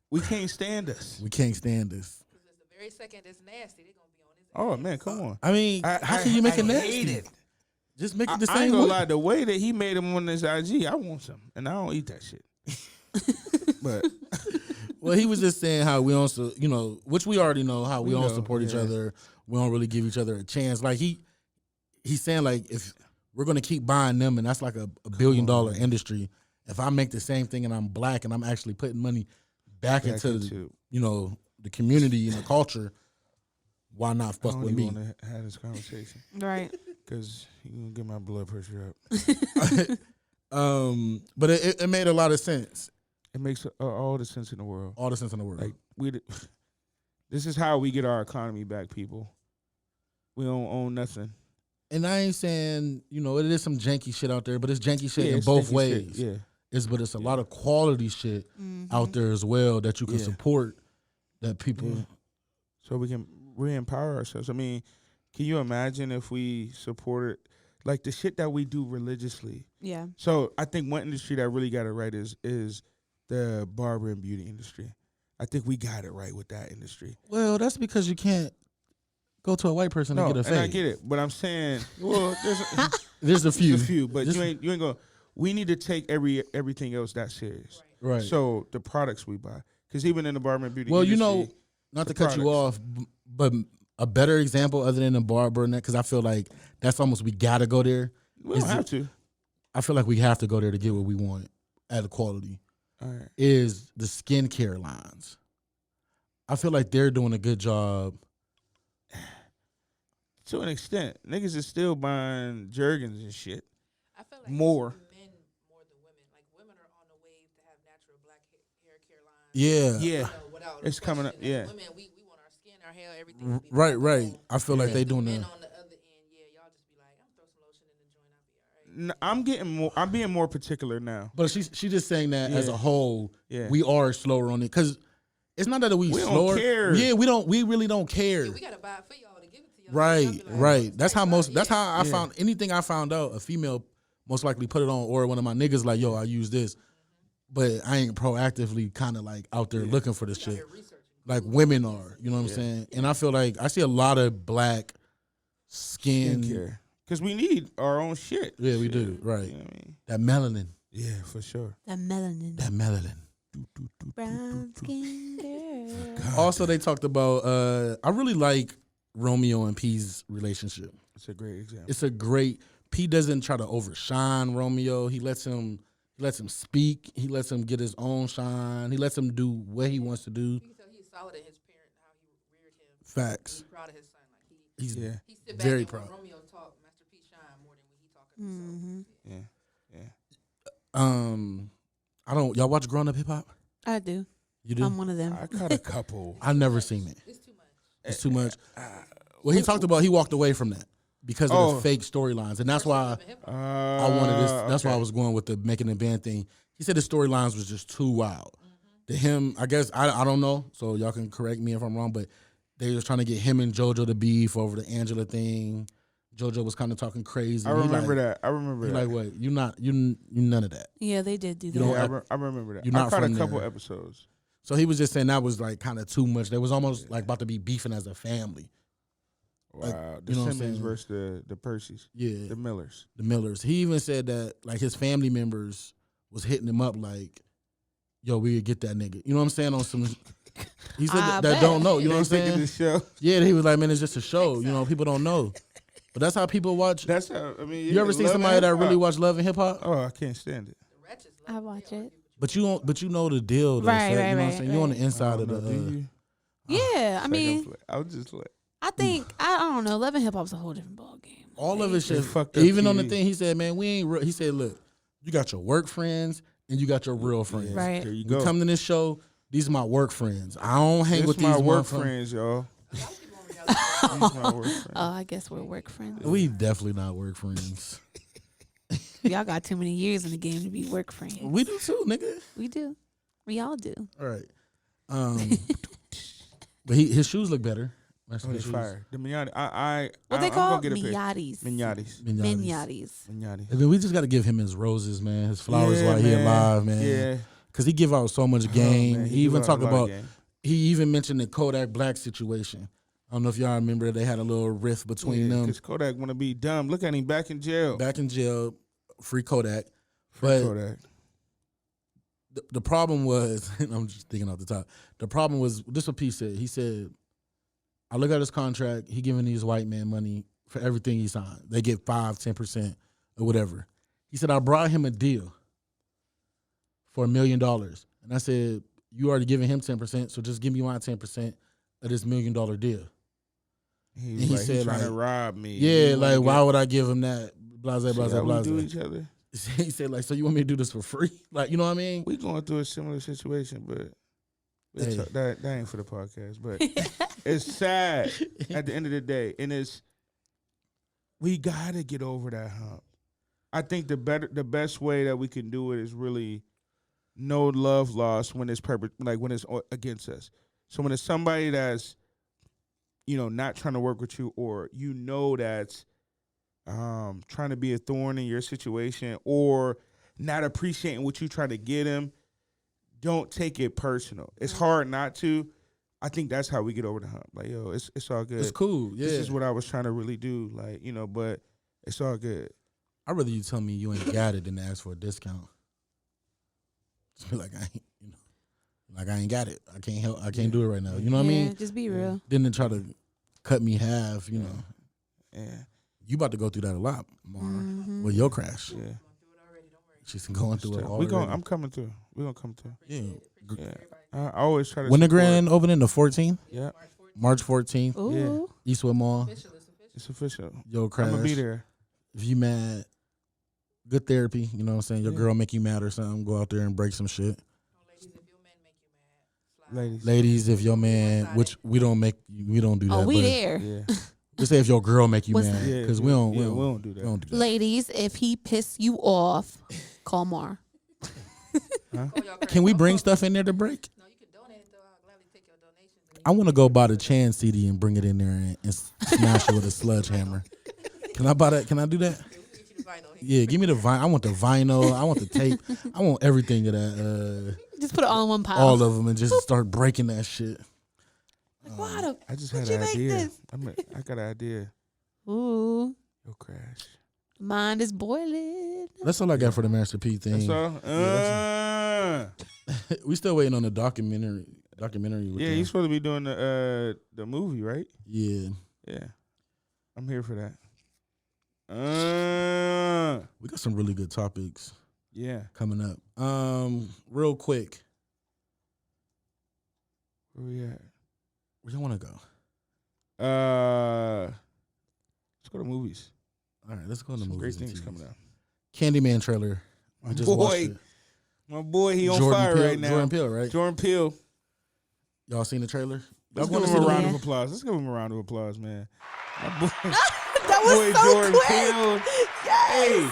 we can't stand us. We can't stand this. The very second it's nasty, they're gonna be on his Oh man, come on. I mean, how can you make it I nasty? hate it. Just make it the I same ain't gonna way. lie, the way that he made him on this IG, I want some, and I don't eat that shit. But Well, he was just saying how we don't, which we already know how we don't support each other. We don't really give each other a chance. Like he's saying like if we're gonna keep buying them, and that's like a $1 billion industry. If I make the same thing and I'm black and I'm actually putting money back into the community and the culture, why not fuck with me? I want to have this conversation, Right? Because you gonna get my blood pressure up. But it made a lot of sense. It makes all the sense in the world. All the sense in the world. Like this is how we get our economy back, people. We don't own nothing. And I ain't saying, it is some janky shit out there, but it's janky shit in both ways. Shit. Yeah. But it's a lot of quality shit out there as well that you can support, that people. So we can re-empower ourselves. I mean, can you imagine if we supported like the shit that we do religiously? Yeah. So I think one industry that really got it right is the barber and beauty industry. I think we got it right with that industry. Well, that's because you can't go to a white person and get a fade. And I get it, but I'm saying, well, there's a few, but you ain't going. We need to take everything else that serious. Right. So the products we buy, because even in the barber and beauty, industry, not to cut you off, but a better example other than the barber, because I feel like that's almost we gotta go there. We don't have to. I feel like we have to go there to get what we want at a quality. All right. Is the skincare lines. I feel like they're doing a good job. To an extent, niggas is still buying Jergens and shit. I feel like more. Men more than women. Like women are on the wave to have natural black hair care lines. Yeah. Without it's coming up. Yeah. Women, we want our skin, our hair, everything. Right. I feel like they doing men that. on the other end, y'all just be like, I'm throw some lotion in the joint, I'll be all right. I'm getting more. I'm being more particular now. But she just saying that as a whole, Yeah. we are slower on it because it's not that we slower. Don't care. Yeah, we really don't care. Yeah, we gotta buy it for y'all to give it to y'all. Right. That's how I found anything I found out. A female most likely put it on, or one of my niggas like, yo, I use this, but I ain't proactively kind of like out there looking for this shit. Like women are, you know what I'm saying? And I feel like I see a lot of black skin care because we need our own shit. Yeah, we do. Right. You know what I mean? That melanin. Yeah, for sure. That melanin. Brown skin girl. Also, they talked about. I really like Romeo and P's relationship. It's a great example. It's a great. P doesn't try to overshine Romeo. He lets him speak. He lets him get his own shine. He lets him do what he wants to do. You can tell he's solid in his parent, how he reared him. Facts. He's proud of his son. Like He's he sit back very and proud. when Romeo talk, Master P shine more than when he talking himself. Yeah. I don't. Y'all watch Grown Up Hip Hop? I do. You do? I'm one of them. I got a couple. I've never seen it. It's too much. It's too much. Well, he talked about he walked away from that because of the fake storylines, and that's why I wanted this. That's why I was going with the making the band thing. He said the storylines was just too wild. To him, I guess I don't know. So y'all can correct me if I'm wrong, but they was trying to get him and JoJo to beef over the Angela thing. JoJo was kind of talking crazy. I remember that. I remember that. Like, what? You none of that. Yeah, they did do that. I remember that. You're not I caught a from couple there. episodes. So he was just saying that was like kind of too much. They was almost like about to be beefing as a family. Wow. Like, The you know what I'm Simmons saying? versus the Percys. Yeah. The Millers. The Millers. He even said that like his family members was hitting him up like, yo, we could get that nigga. You know what I'm saying? On some he said that don't know. You know what I'm saying? This show. Yeah, he was like, man, it's just a show. You know, people don't know. But that's how people watch. That's how, I mean. You ever seen somebody that really watch Love and Hip Hop? Oh, I can't stand it. I watch it. But you know the deal. Though, Right, so, right, you know what I'm right, saying? You're on the inside of the. Do you? Yeah, I mean, I was just like. I think I don't know. Love and Hip Hop's a whole different ball game. All of it shit. fucked up Even on the TV. thing, he said, man, we ain't real. He said, look, you got your work friends and you got your real friends. Right. There you We go. come to this show, these are my work friends. I don't hang with This these my work motherfuckers. friends, y'all. These my work friends. Oh, I guess we're work friends. We definitely not work friends. Y'all got too many years in the game to be work friends. We do too, nigga. We do. We all do. All right. But his shoes look better. That's Oh, his it's shoes. fire. The Mignati. What they I'm call gonna get a pic. Mignottis. Mignatis. Mignotis. Mignatis. And then we just got to give him his roses, man. His flowers Yeah, while he man. alive, man. Yeah. Because he give out so much game. man, he he even give out talk a lot of about, game. he even mentioned the Kodak Black situation. I don't know if y'all remember they had a little rift between them. Because Kodak want to be dumb. Look at him back in jail. Back in jail, free Kodak. Free but Kodak. The problem was, and I'm just thinking off the top. The problem was this. Is what P said. He said, "I look at his contract. He giving these white men money for everything he signed. They get 5-10% or whatever." He said, "I brought him a deal for $1 million," and I said, "You already giving him 10%, so just give me my 10% of this $1 million deal." He said, "He's trying to rob me." Yeah, like why would I give him that? Blase, blase, blase. We do each other. He said, like, so you want me to do this for free? Like, you know what I mean? We going through a similar situation, but Hey. that ain't for the podcast. But it's sad at the end of the day, and we gotta get over that hump. I think the best way that we can do it is really no love lost when it's when it's against us. So when it's somebody that's not trying to work with you, or that's trying to be a thorn in your situation, or not appreciating what you try to get him, don't take it personal. It's hard not to. I think that's how we get over the hump. Like, yo, it's all good. It's cool. Yeah. This is what I was trying to really do. Like, but it's all good. I'd rather you tell me you ain't got it than ask for a discount. Just be like, I ain't got it. I can't help. I can't do it right now. You know what I mean? Just be real. Then they try to cut me half. You know. Yeah. You about to go through that a lot, Mara, with your crash. Yeah. She's going through it already. I'm coming through. We're gonna come through. Yeah. I always try to. When the support. grand opening, the 14th? Yeah. March 14th. Ooh. Yeah. Eastwood Mall. It's official. Yo, crash. I'm gonna be there. If you mad, good therapy. You know what I'm saying? Your girl make you mad or something. Go out there and break some shit. Ladies, if your man, which we don't do that. Oh, we but there. Yeah. Just say if your girl make you What's mad, that? because Yeah, we don't we don't do that. We don't do that. Ladies, if he piss you off, call Mar. Can we bring stuff in there to break? No, you can donate it though. I'll gladly take your donations. I want to go buy the Chan CD and bring it in there and smash it with a sledgehammer. Can I buy that? Can I do that? Yeah, give me the vinyl. I want the vinyl. I want the tape. I want everything of that. Just put it all in one pile. All of them, and just start breaking that shit. Why I just would had you an make idea. this? I got an idea. Ooh, Yo, crash. mind is boiling. That's all I got for the Master P thing. That's all. We still waiting on the documentary. With Yeah, them. he's supposed to be doing the movie, right? Yeah. Yeah. I'm here for that. We got some really good topics. Yeah. Coming up. Real quick. Where we at? Where you want to go? Let's go to movies. All right, let's go to the Some movies. great and things TVs. coming out. Candyman trailer. I just watched it. My boy, he on Jordan fire Peele, right now. Jordan Peele, right? Jordan Peele. Y'all seen the trailer? Let's Y'all give wanna him a see the round of movie? applause. Let's give him a round of applause, man. My boy, That was boy so Jordan quick. Peele. Yes. Hey,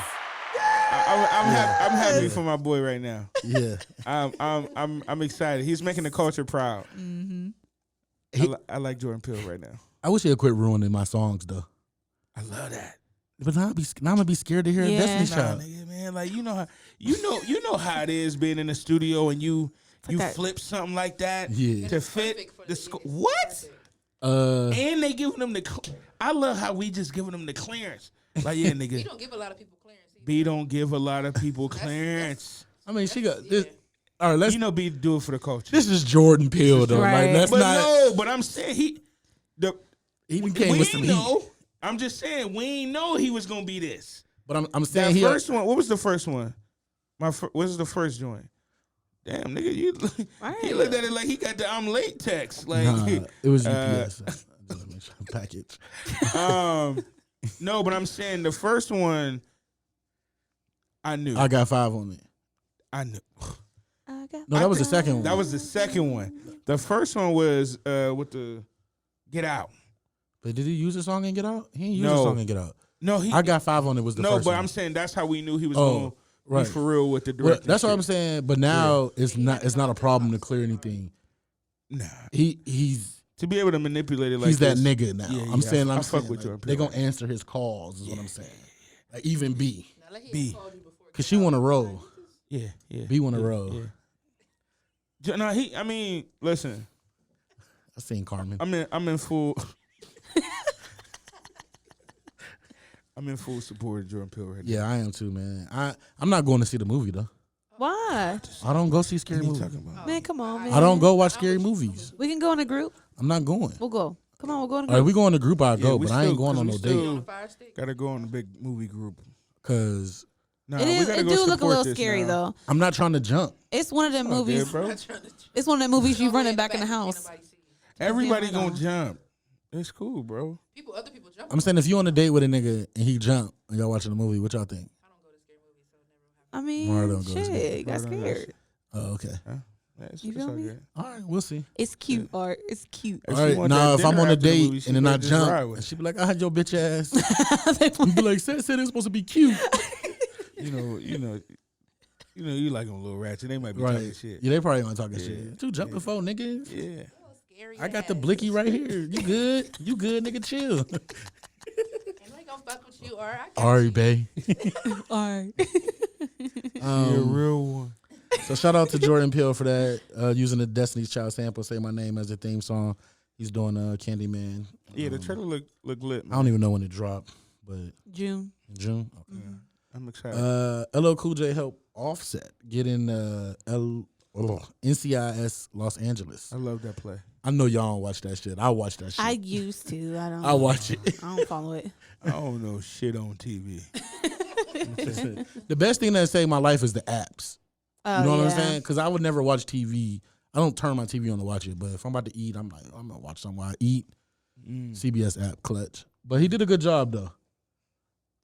I'm happy for my boy right now. Yeah. I'm excited. He's making the culture proud. Mm-hmm. I like Jordan Peele right now. I wish he'd quit ruining my songs though. I love that. But now I'm gonna be scared to hear a Destiny's Nah, Child. nigga, man. Like you know how it is being in the studio and you that. flip something like that Yeah. to fit the what? Uh, And they giving them I love how we just giving them the clearance. Like yeah, nigga. You don't give a lot of people clearance. B don't give a lot of people clearance. I mean, she got this. All right, let's. B do it for the culture. This is Jordan Peele though. Right. Like that's but not. no, but I'm saying he came we with some know. heat. I'm just saying we ain't know he was gonna be this. But I'm saying That he. first one. What was the first one? What was the first joint? Damn, nigga, he looked at it like he got the I'm late text. Like Nah, it was UPS. Just make sure package. No, but I'm saying the first one. I knew. I got 5 on it. I knew. No, that was the second one. That was the second one. The first one was with the Get Out. But did he use the song and Get Out? He didn't use No. the song and Get Out. No, I got 5 on it. Was the no, first but one. I'm saying that's how we knew he was Oh, going right. be for real with the Well, director. that's what I'm saying. But now it's not a problem to clear anything. Nah, he's to be able to manipulate it like he's that this. nigga now. Yeah, I'm yeah, saying I I'm fuck saying, with like, Jordan they Peele. gonna answer his calls. Is what I'm saying. Like, even B, Now, let him B, call you before because she want to roll. Yeah, yeah. B want to roll. Yeah. No, I mean, listen. I seen Carmen. I'm in full. I'm in full support of Jordan Peele right now. Yeah, I am too, man. I'm not going to see the movie though. Why? I don't go see scary movies. Man, come on, man. I don't go watch scary movies. We can go in a group. I'm not going. We'll go. Come on, we'll go in a All right, group. we go in a group, I'll go, we but I ain't going on no date. Gotta go on a big movie group. Cause Nah, It we gotta do go look a support little this scary now. though. I'm not trying to jump. It's one of them Oh, movies. yeah, bro. It's one of them movies you running back in the house. Everybody gonna jump. It's cool, bro. Other people jump. I'm saying if you on a date with a nigga and he jump and y'all watching the movie, what y'all think? I Mara mean, don't go to scary. shit, got scared. Oh, okay. You feel me? All right, we'll see. It's cute, Art. It's cute. All right, now if I'm on a date and then I jump, and she be like, "I had your bitch ass," you be like, "Said it's supposed to be cute." You like them a little ratchet. They might be Right? talking shit. Yeah, they probably want talking shit. You jumping for niggas? Yeah. I got the blicky right here. You good? You good, nigga? Chill. And they gonna fuck with you, or I All right, bae. All right. You're a real one. So shout out to Jordan Peele for that, using the Destiny's Child sample, "Say My Name" as the theme song. He's doing Candyman. Yeah, the trailer look lit. Man. I don't even know when it dropped, but June. June. Okay. I'm excited. LL Cool J helped Offset get in NCIS Los Angeles. I love that play. I know y'all don't watch that shit. I watch that shit. I used to. I don't. I watch it. I don't follow it. I don't know shit on TV. The best thing that saved my life is the apps. Oh, You know what I'm yeah. saying? Because I would never watch TV. I don't turn my TV on to watch it, but if I'm about to eat, I'm like, I'm gonna watch something while I eat. CBS app clutch. But he did a good job though.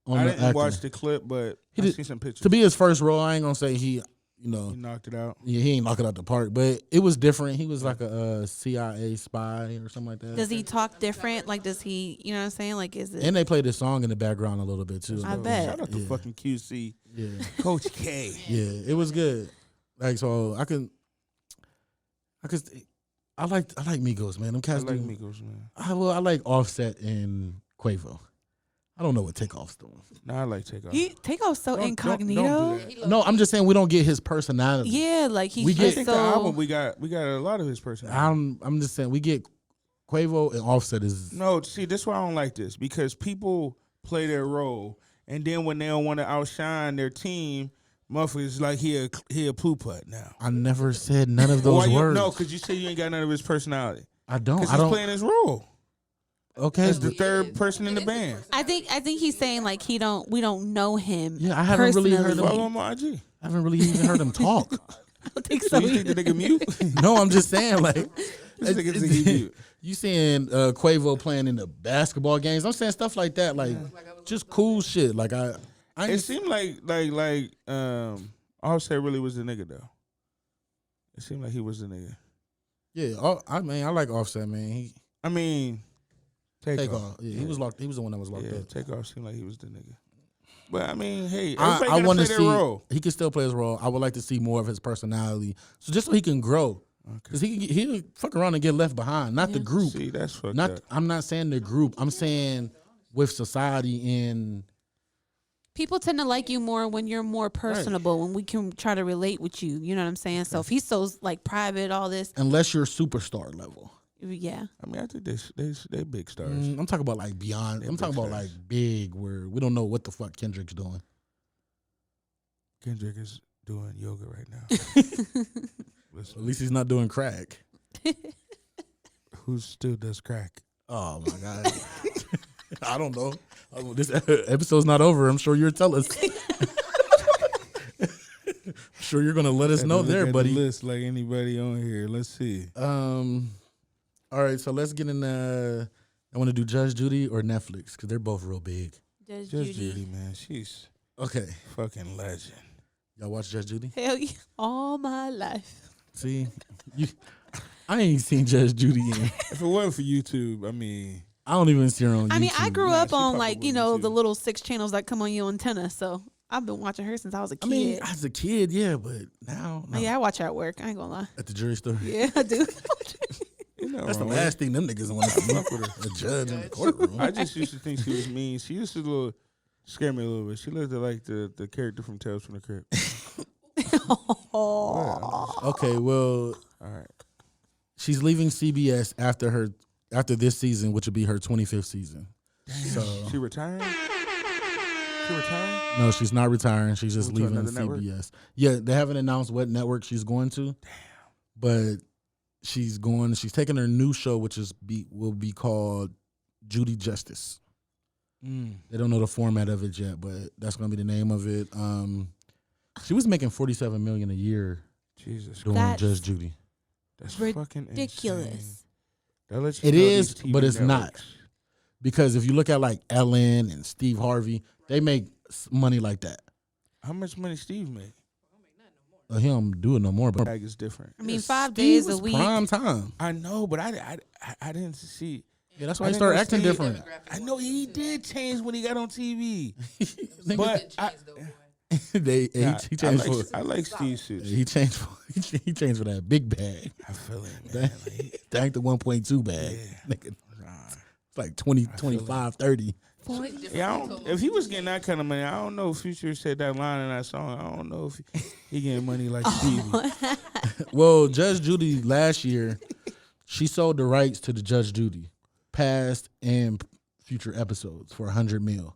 On I the didn't acting. watch the clip, but I see some pictures. To be his first role, I ain't gonna say he He knocked it out. Yeah, he ain't knock it out the park, but it was different. He was like a CIA spy or something like that. Does he talk different? Like, does he? You know what I'm saying? Like, is it? And they played this song in the background a little bit too. I bet. Shout out to fucking QC. Yeah, Coach K. yeah, it was good. Like so, I like Migos, man. Them I cats like do. Migos, man. I like Offset and Quavo. I don't know what Takeoff's doing. Nah, I like Takeoff. Takeoff's so Don't incognito. do that. No, I'm just saying we don't get his personality. Yeah, like he's We I just think so. the album we got a lot of his personality. I'm just saying we get Quavo and Offset is No, see, this is why I don't like this, because people play their role, and then when they don't want to outshine their team, motherfuckers like he a poo putt now. I never said none of those words. No, because you say you ain't got none of his personality. I don't. Because I he's don't. playing his role. Okay, As the third person in the band. I think he's saying like we don't know him. Yeah, I haven't really heard him. Follow him on IG. I haven't really even heard him talk. I don't think So so. you think the nigga mute? No, I'm just saying like This nigga think he mute. you saying Quavo playing in the basketball games. I'm saying stuff like that, like just cool shit. Like I It seemed like Offset really was the nigga though. It seemed like he was the nigga. yeah. I mean, I like Offset, man. I mean, Takeoff. Yeah, he was locked. He was the one that was locked up. Takeoff seemed like he was the nigga. But I mean, hey, I everybody want gotta to play see. their role. He can still play his role. I would like to see more of his personality, so just so he can grow. Because he'll fuck around and get left behind. Not the group. See, that's fucked Not. up. I'm not saying the group. I'm saying with society and. People tend to like you more when you're more personable, when we can try to relate with you. You know what I'm saying? So if he's so like private, all this, Unless you're superstar level. yeah. I mean, I think they big stars. I'm talking about like beyond. They're I'm talking big about stars. like big, where we don't know what the fuck Kendrick's doing. Kendrick is doing yoga right now. At least he's not doing crack. Who still does crack? Oh my god. I don't know. This episode's not over. I'm sure you'll tell us. I'm sure you're gonna let us know there, buddy. List like anybody on here. Let's see. All right, so let's get in. I want to do Judge Judy or Netflix because they're both real big. Judge Judge Judy, man, she's Okay, fucking legend. y'all watch Judge Judy? Hell yeah, all my life. See, I ain't seen Judge Judy in. If it wasn't for YouTube, I mean, I don't even see her on YouTube. I mean, I grew up she on probably like wouldn't too. the little 6 channels that come on your antenna. So I've been watching her since I was a kid. I mean, as a kid, yeah, but now no. Yeah, I watch her at work. I ain't gonna lie. At the jury store. Yeah, I do. That's the last thing them niggas want to fuck with her. A judge in the courtroom. I just used to think she was mean. She used to scare me a little bit. She looked like the character from Tales from the Crypt. Okay, well, all right. She's leaving CBS after this season, which will be her 25th season. So She retired? She retiring? No, she's not retiring. She's just Moving to leaving another network? CBS. Yeah, they haven't announced what network she's going to. Damn. But she's taking her new show, which will be called Judy Justice. They don't know the format of it yet, but that's going to be the name of it. She was making $47 million a year. Jesus, doing That's Judge Judy. That's fucking ridiculous. It is, but it's not. Because if you look at like Ellen and Steve Harvey, they make money like that. How much money Steve make? He don't do it no more. But Bag is different. I mean, 5 Steve days a was week. prime time. I know, but I didn't see. Yeah, that's why he started acting different. I know he did change when he got on TV. But but he changed I like Steve's suits. He changed for that big bag. I feel it, man. That the 1.2 bag. Nigga, it's like 20, 25, 30. Yeah, if he was getting that kind of money, I don't know if Future said that line in that song. I don't know if he getting money like Stevie. Well, Judge Judy last year, she sold the rights to the Judge Judy past and future episodes for $100 million.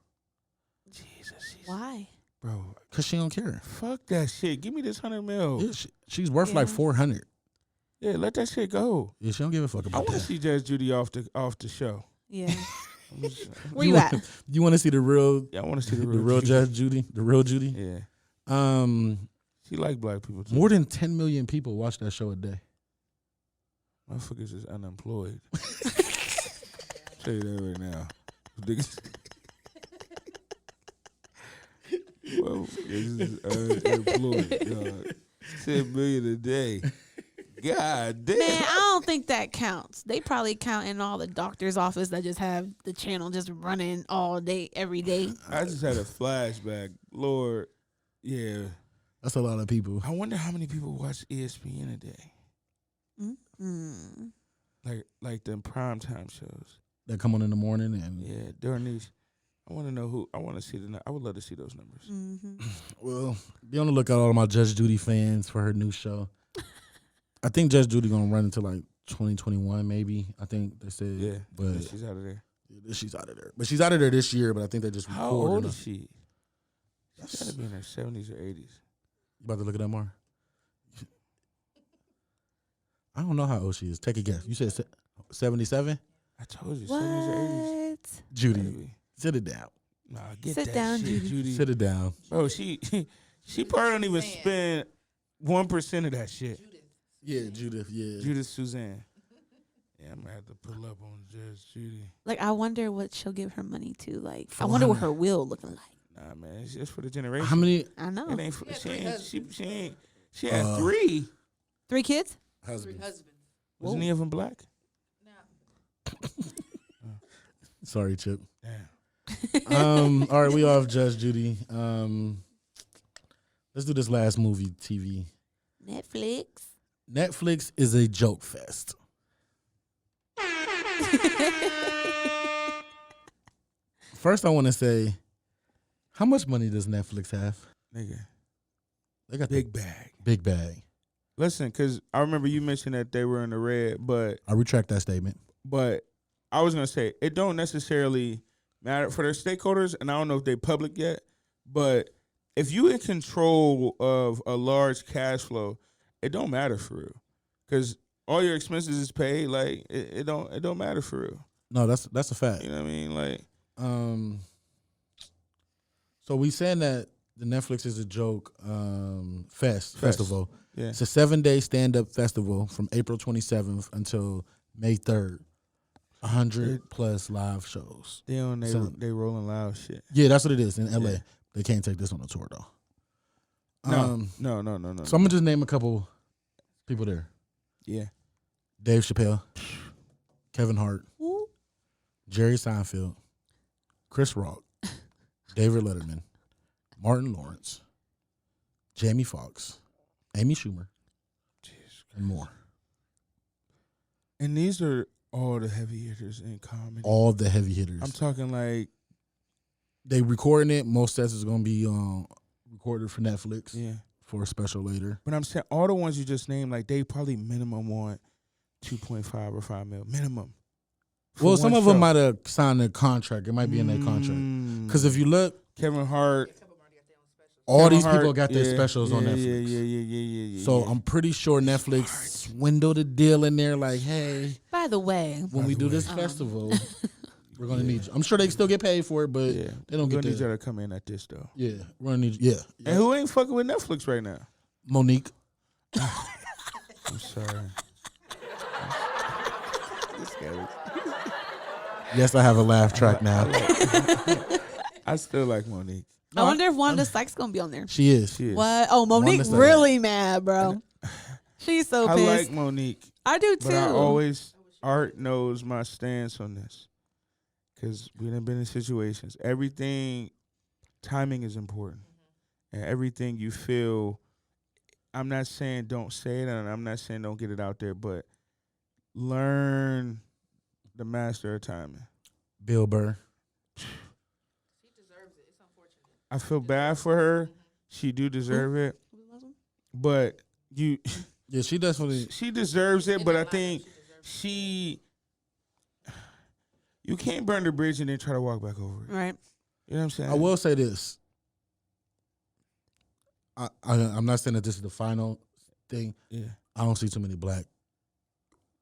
Jesus. Why? Bro. Because she don't care. Fuck that shit. Give me this $100 million. Yeah, she's worth like 400. Yeah, let that shit go. Yeah, she don't give a fuck about I want that. to see Judge Judy off the show. Yeah. Where you at? You want to see the real? Yeah, I want to see the the real real Judge Judy. The real Judy. Yeah. She like black people too. More than 10 million people watch that show a day. Motherfuckers is unemployed. Tell you that right now. Motherfuckers is unemployed. Dog. 10 million a day. God damn. Man, I don't think that counts. They probably count in all the doctor's office that just have the channel just running all day, every day. I just had a flashback. Lord, yeah. That's a lot of people. I wonder how many people watch ESPN a day. Like them primetime shows that come on in the morning and yeah, during these. I want to know who. I want to see I would love to see those numbers. Well, be on the lookout, all of my Judge Judy fans, for her new show. I think Judge Judy gonna run until like 2021, maybe. I think they said. Yeah, but she's out of there. Yeah, she's out of there. But she's out of there this year. But I think they just How old is she? She's got to be in her 70s or 80s. You about to look it up more? I don't know how old she is. Take a guess. You said 77? I told you, What? 70s or 80s. Judy, sit it down. Nah, get Sit that down, shit, Judy. Sit it down. Bro, she probably don't even spend 1% of that shit. Yeah, Judith, yeah. Judith Suzanne. Yeah, I'm going to have to pull up on Judge Judy. Like, I wonder what she'll give her money to. Like, I wonder what her will looking like. Nah, man, it's just for the generation. How many? I know. It ain't for, she had 3. 3 kids? Husbands. Was any of them black? Sorry, Chip. Damn. All right, we off Judge Judy. Let's do this last movie, TV. Netflix is a joke fest. First, I want to say, how much money does Netflix have? Nigga. They got Big bag. Big bag. Listen, because I remember you mentioned that they were in the red, but I retract that statement. But I was going to say, it don't necessarily matter for their stakeholders, and I don't know if they public yet, but if you in control of a large cash flow, it don't matter for real. Because all your expenses is paid, like, it don't matter for real. No, that's a fact. You know what I mean? Like, so we saying that the Netflix is a joke festival. Yeah. It's a 7-day stand-up festival from April 27th until May 3rd. 100 plus live shows. They rolling loud shit. Yeah, that's what it is in LA. Yeah. They can't take this on a tour though. No. So I'm gonna just name a couple people there. Yeah. Dave Chappelle, Kevin Hart, Jerry Seinfeld, Chris Rock, David Letterman, Martin Lawrence, Jamie Foxx, Amy Schumer, and more. And these are all the heavy hitters in comedy. All the heavy hitters. I'm talking like they recording it. Most sets is gonna be recorded for Netflix. Yeah. For a special later. But I'm saying all the ones you just named, like they probably minimum want 2.5 or 5 mil minimum. Well, some of them might have signed a contract. It might be in their contract. Because if you look, Kevin Hart. all Kevin these people Hart, got their yeah, specials on yeah, Netflix. Yeah. So I'm pretty sure Netflix swindled a deal in there. Like, hey, By the way, when we do this festival, we're gonna need you. I'm sure they still get paid for it, but they don't get need the. y'all to come in at this though. Yeah, we're gonna need. Yeah. And who ain't fucking with Netflix right now? Monique. I'm sorry. Yes, I have a laugh track now. I still like Monique. I wonder if Wanda Sykes gonna be on there. She is. What? Oh, Monique Wanda really mad, bro. She's so I pissed. like Monique. I do too. But I always, Art knows my stance on this. Because we done been in situations. Everything, timing is important. And everything you feel, I'm not saying don't say it, and I'm not saying don't get it out there, but learn the master of timing. Bill Burr. I feel bad for her. She do deserve it. But you... Yeah, she definitely... She deserves it, but I think you can't burn the bridge and then try to walk back over it. Right. You know what I'm saying? I will say this. I'm not saying that this is the final thing. Yeah. I don't see too many black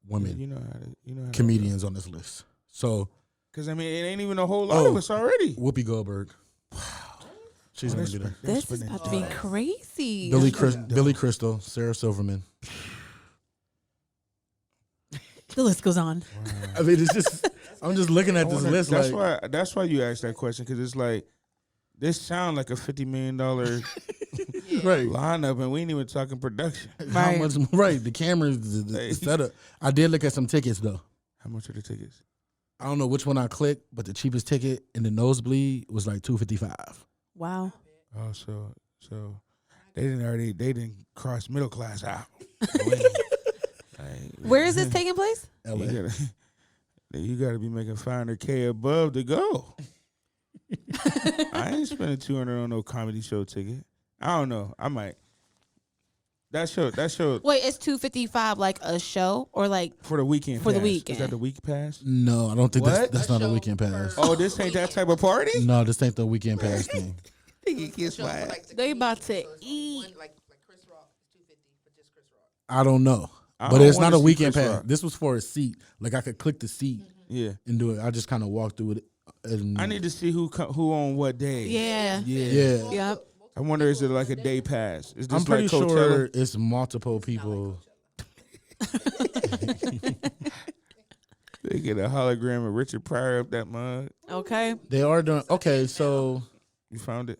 women Yeah, you know how comedians on this list. So... Because, I mean, it ain't even a whole lot of us already. Whoopi Goldberg. She's going to be there. This is about to be crazy. Billy Crystal, Sarah Silverman. The list goes on. Wow. I mean, it's just, I'm just looking at this list. That's why you asked that question, because it's like, this sound like a $50 million right. lineup, and we ain't even talking production. How much? Right, the cameras, the setup. I did look at some tickets though. How much are the tickets? I don't know which one I clicked, but the cheapest ticket in the nosebleed was like $255. Wow. Oh, so they didn't cross middle class out. Where is this taking place? LA. You gotta be making $500K above to go. I ain't spending $200 on no comedy show ticket. I don't know. I might. That show. Wait, it's $255 like a show or like for the weekend? For pass. the weekend. Is that the week pass? No, I don't think What? that's not a weekend pass. Oh, this ain't that type of party? No, this ain't the weekend pass thing. They about to eat. I don't know. I But don't it's not wanna a see weekend Chris pass. Rock. This was for a seat. Like I could click the seat and do it. I just kind of walked through it. And I need to see who on what day. Yeah. Yeah. Yep. I wonder, is it like a day pass? Is this I'm pretty like Coachella? sure it's multiple people. They get a hologram of Richard Pryor up that mug. Okay. They are doing. Okay, so You found it?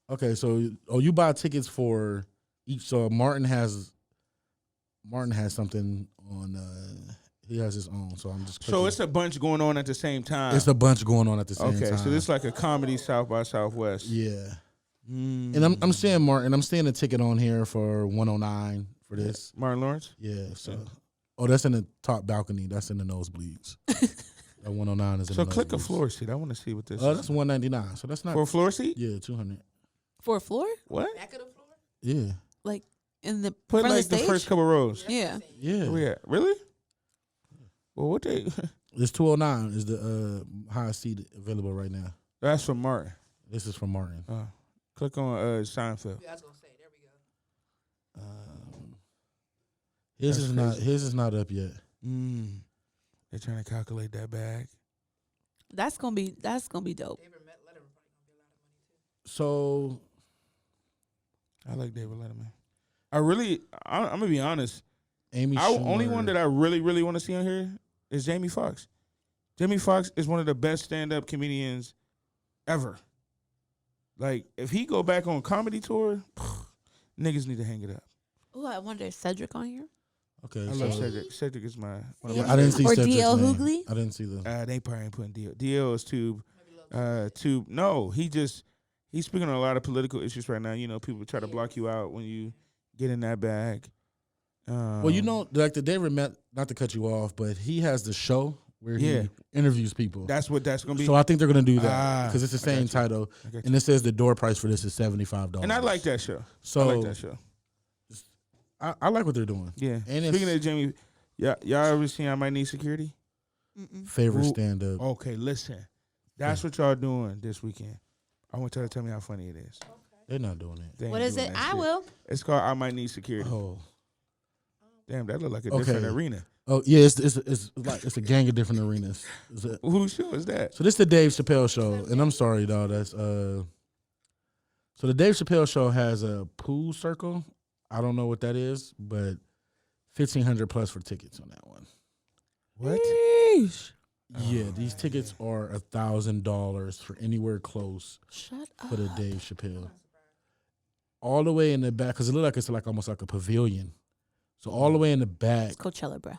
okay, so you buy tickets for each. So Martin has something on. He has his own. So I'm just. So clicking. it's a bunch going on at the same time. It's a bunch going on at the same time. Okay, so this is like a comedy South by Southwest. Yeah. And I'm seeing Martin. I'm seeing a ticket on here for 109 for this. Martin Lawrence? Yeah. So, that's in the top balcony. That's in the nosebleeds. That 109 is in So the click a nosebleeds. floor seat. I want to see what this Oh, is. that's 199. So that's not For a floor seat? Yeah, 200. For a floor? What? Back of the floor? Yeah. Like in the Put front like of the the stage? first couple rows. Yeah. Yeah. Where we at? Really? Well, what they? This 209 is the highest seat available right now. That's from Martin. This is from Martin. Click on Seinfeld. Yeah, I was gonna say, there we go. His That's is not up yet. They're trying to calculate that bag. That's gonna be dope. David Letterman probably gonna be a lot of money too. So I like David Letterman. I'm gonna be honest. Amy Only Schumer- one that I really want to see on here is Jamie Foxx. Jamie Foxx is one of the best stand-up comedians ever. Like, if he go back on comedy tour, niggas need to hang it up. Oh, I wonder is Cedric on here? Okay, I love Cedric. Cedric is my one of my I didn't see Or Cedric's DL name. Hughley? I didn't see the. They probably ain't putting DL. DL is too. No, he's speaking on a lot of political issues right now. You know, people try to block you out when you get in that bag. Well, you know, like the David Met, not to cut you off, but he has the show where he interviews people. That's what that's gonna be. So I think they're gonna do that because it's the same title, got and it says the door price for this is $75. And I like that show. So I like that show. I like what they're doing. Yeah. And Speaking of Jamie, y'all ever seen I Might Need Security? Favorite stand up. Okay, listen. That's what y'all doing this weekend. I want y'all to tell me how funny it is. They're not doing it. They ain't What is doing it? that I shit. will. It's called I Might Need Security. Oh. Damn, that look like a Okay. different arena. Oh yeah, it's a gang of different arenas. Whose show is that? So this is the Dave Chappelle show, and I'm sorry, dog. That's So the Dave Chappelle show has a pool circle. I don't know what that is, but $1,500 plus for tickets on that one. What? Yeah, these tickets are $1,000 for anywhere close. Shut for the Dave Chappelle. All the way in the back, because it looks like it's like almost like a pavilion. So all the way in the back, It's Coachella, bro.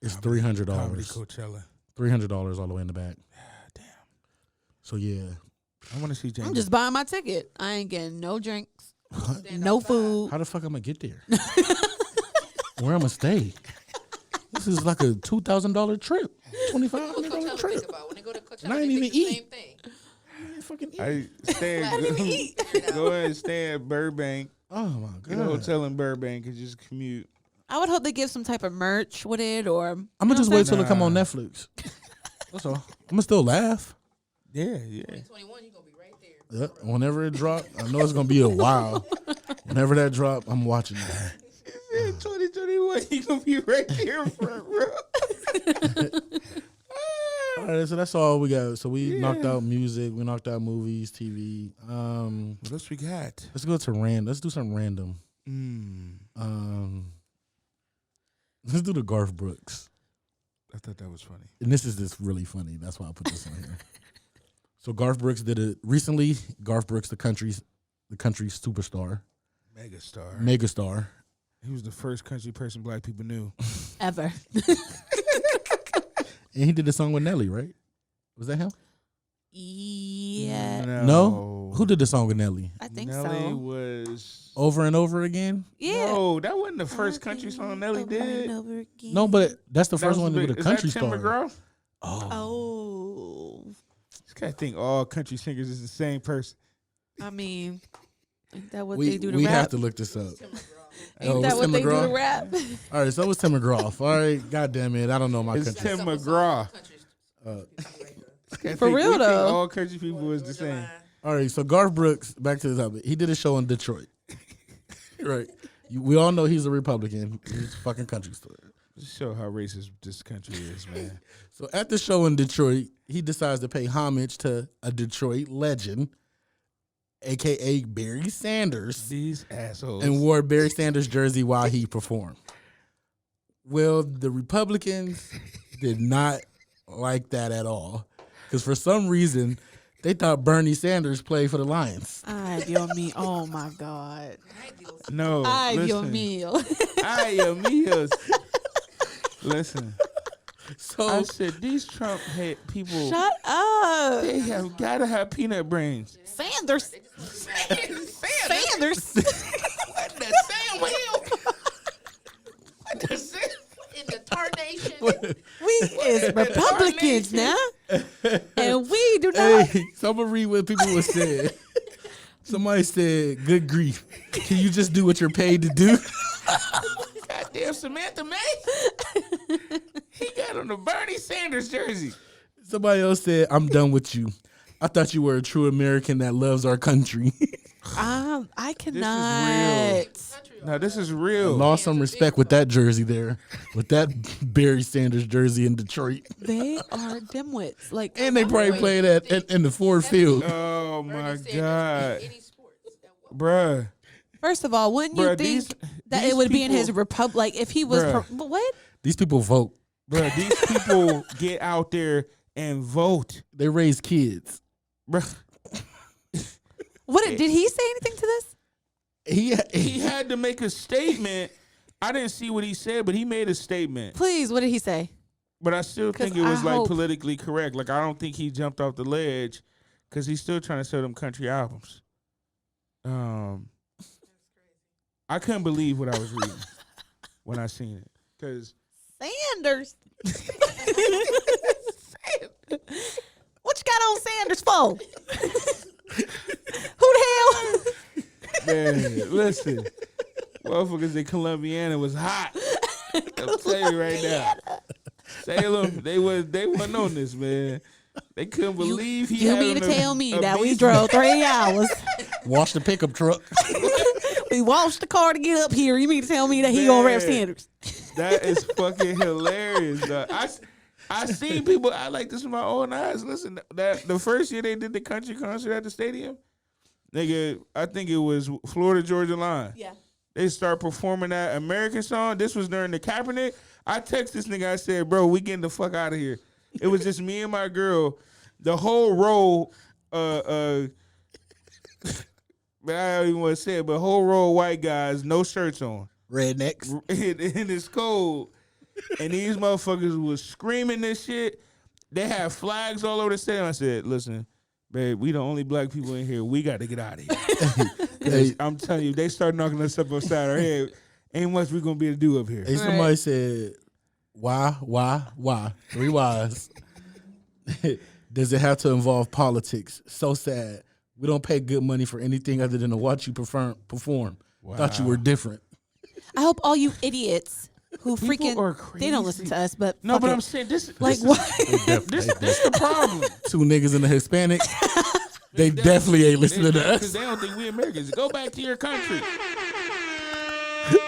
it's $300. Comedy Coachella. $300 all the way in the back. Damn. So yeah, I want to see James. I'm just buying my ticket. I ain't getting no drinks, no food. how the fuck I'm gonna get there? Where I'm gonna stay? This is like a $2,000 trip, $2,500 trip. When they go to Coachella, And I they ain't even think the eat. same thing. I ain't fucking eat. I stay. Go ahead and stay at Burbank. Oh my Get a god! hotel in Burbank and just commute. I would hope they give some type of merch with it, or I'm gonna just wait till it come on Nah. Netflix. That's all. I'm gonna still laugh. Yeah, yeah. 2021, you gonna be right there. Yep. Whenever it drop, I know it's gonna be a while. Whenever that drop, I'm watching it. 2021, you gonna be right there in front row. All right, so that's all we got. So we knocked out music, we knocked out movies, TV. What else we got? Let's go to random. Let's do something random. Let's do the Garth Brooks. I thought that was funny. And this is just really funny. That's why I put this on here. So Garth Brooks did it recently. Garth Brooks, the country's superstar, megastar. He was the first country person black people knew. ever. And he did a song with Nelly, right? Was that him? Yeah. No? Who did the song with Nelly? I think Nelly so. was Over and Over Again? Yeah. No, that wasn't the first country song Nelly did. No, but that's the first was one with a big- country is that Tim star. McGraw? Oh. This guy think all country singers is the same person. I mean, ain't that what We, they do to we rap? have to look this up. Ain't that it's what Tim they do to McGraw? rap? All right, so it was Tim McGraw. All right, God damn it. I don't know my It's country. Tim McGraw. For real, we think though. all country people is the same. All right, so Garth Brooks, back to the topic. He did a show in Detroit. Right. We all know he's a Republican. He's a fucking country star. Just show how racist this country is, man. So at the show in Detroit, he decides to pay homage to a Detroit legend, a.k.a. Barry Sanders. These assholes. And wore a Barry Sanders jersey while he performed. Well, the Republicans did not like that at all. Because for some reason, they thought Bernie Sanders played for the Lions. Ay, Dios mío. Oh, my God. No, Ay, Dios listen. mío. Ay, Dios mío. Listen. So I said, these Trump head people, Shut up. they have got to have peanut brains. Sanders. Sanders. What the Sam Hill? What the Sam? In the tarnation. We is Republicans now. And we do not. Hey, so I'm going to read what people were saying. Somebody said, good grief. Can you just do what you're paid to do? Goddamn Samantha May. He got on the Bernie Sanders jersey. Somebody else said, I'm done with you. I thought you were a true American that loves our country. I cannot. Now this is real. Lost some respect with that jersey there. With that Barry Sanders jersey in Detroit. They are dimwits. Like, And they probably played in the Ford Field. Oh my God. Bruh. first of all, wouldn't you Bruh, think that these it would be in his people- republic? Like, if he was, Bruh. but what? These people vote. Bruh, these people get out there and vote. They raise kids. Bruh. What did he say anything to this? He had to make a statement. I didn't see what he said, but he made a statement. Please, what did he say? But I still 'Cause think it was I like hope- politically correct. Like I don't think he jumped off the ledge because he's still trying to sell them country albums. I couldn't believe what I was reading when I seen it. Cause Sanders. What you got on Sanders for? Who the hell? man, listen, motherfuckers in Columbiana was hot. I'm telling you right now. Salem, they wasn't on this, man. They couldn't believe he You had mean to tell me that we beast- drove 3 hours? Wash the pickup truck. We washed the car to get up here. You mean to tell me that he gonna rap Man. Sanders? That is fucking hilarious. Dog. I seen people. I like this with my own eyes. Listen, that the first year they did the country concert at the stadium, nigga, I think it was Florida Georgia Line. Yeah. They start performing that American song. This was during the Kaepernick. I text this nigga. I said, "Bro, we getting the fuck out of here." It was just me and my girl. The whole row. But I don't even want to say it. But whole row of white guys, no shirts on. Rednecks. And it's cold. And these motherfuckers was screaming this shit. They had flags all over the stadium. I said, listen, babe, we the only black people in here. We got to get out of here. Hey, I'm telling you, they start knocking us up upside our head. Ain't much we going to be able to do up here. hey, somebody said, why? 3 whys. Does it have to involve politics? So sad. We don't pay good money for anything other than to watch you perform. Wow. Thought you were different. I hope all you idiots who People freaking are they don't listen to us, but No, fuck but it. I'm saying this like this what? This the problem. 2 niggas and a Hispanic. They definitely ain't listening to Because us. they don't think we Americans. Go back to your country.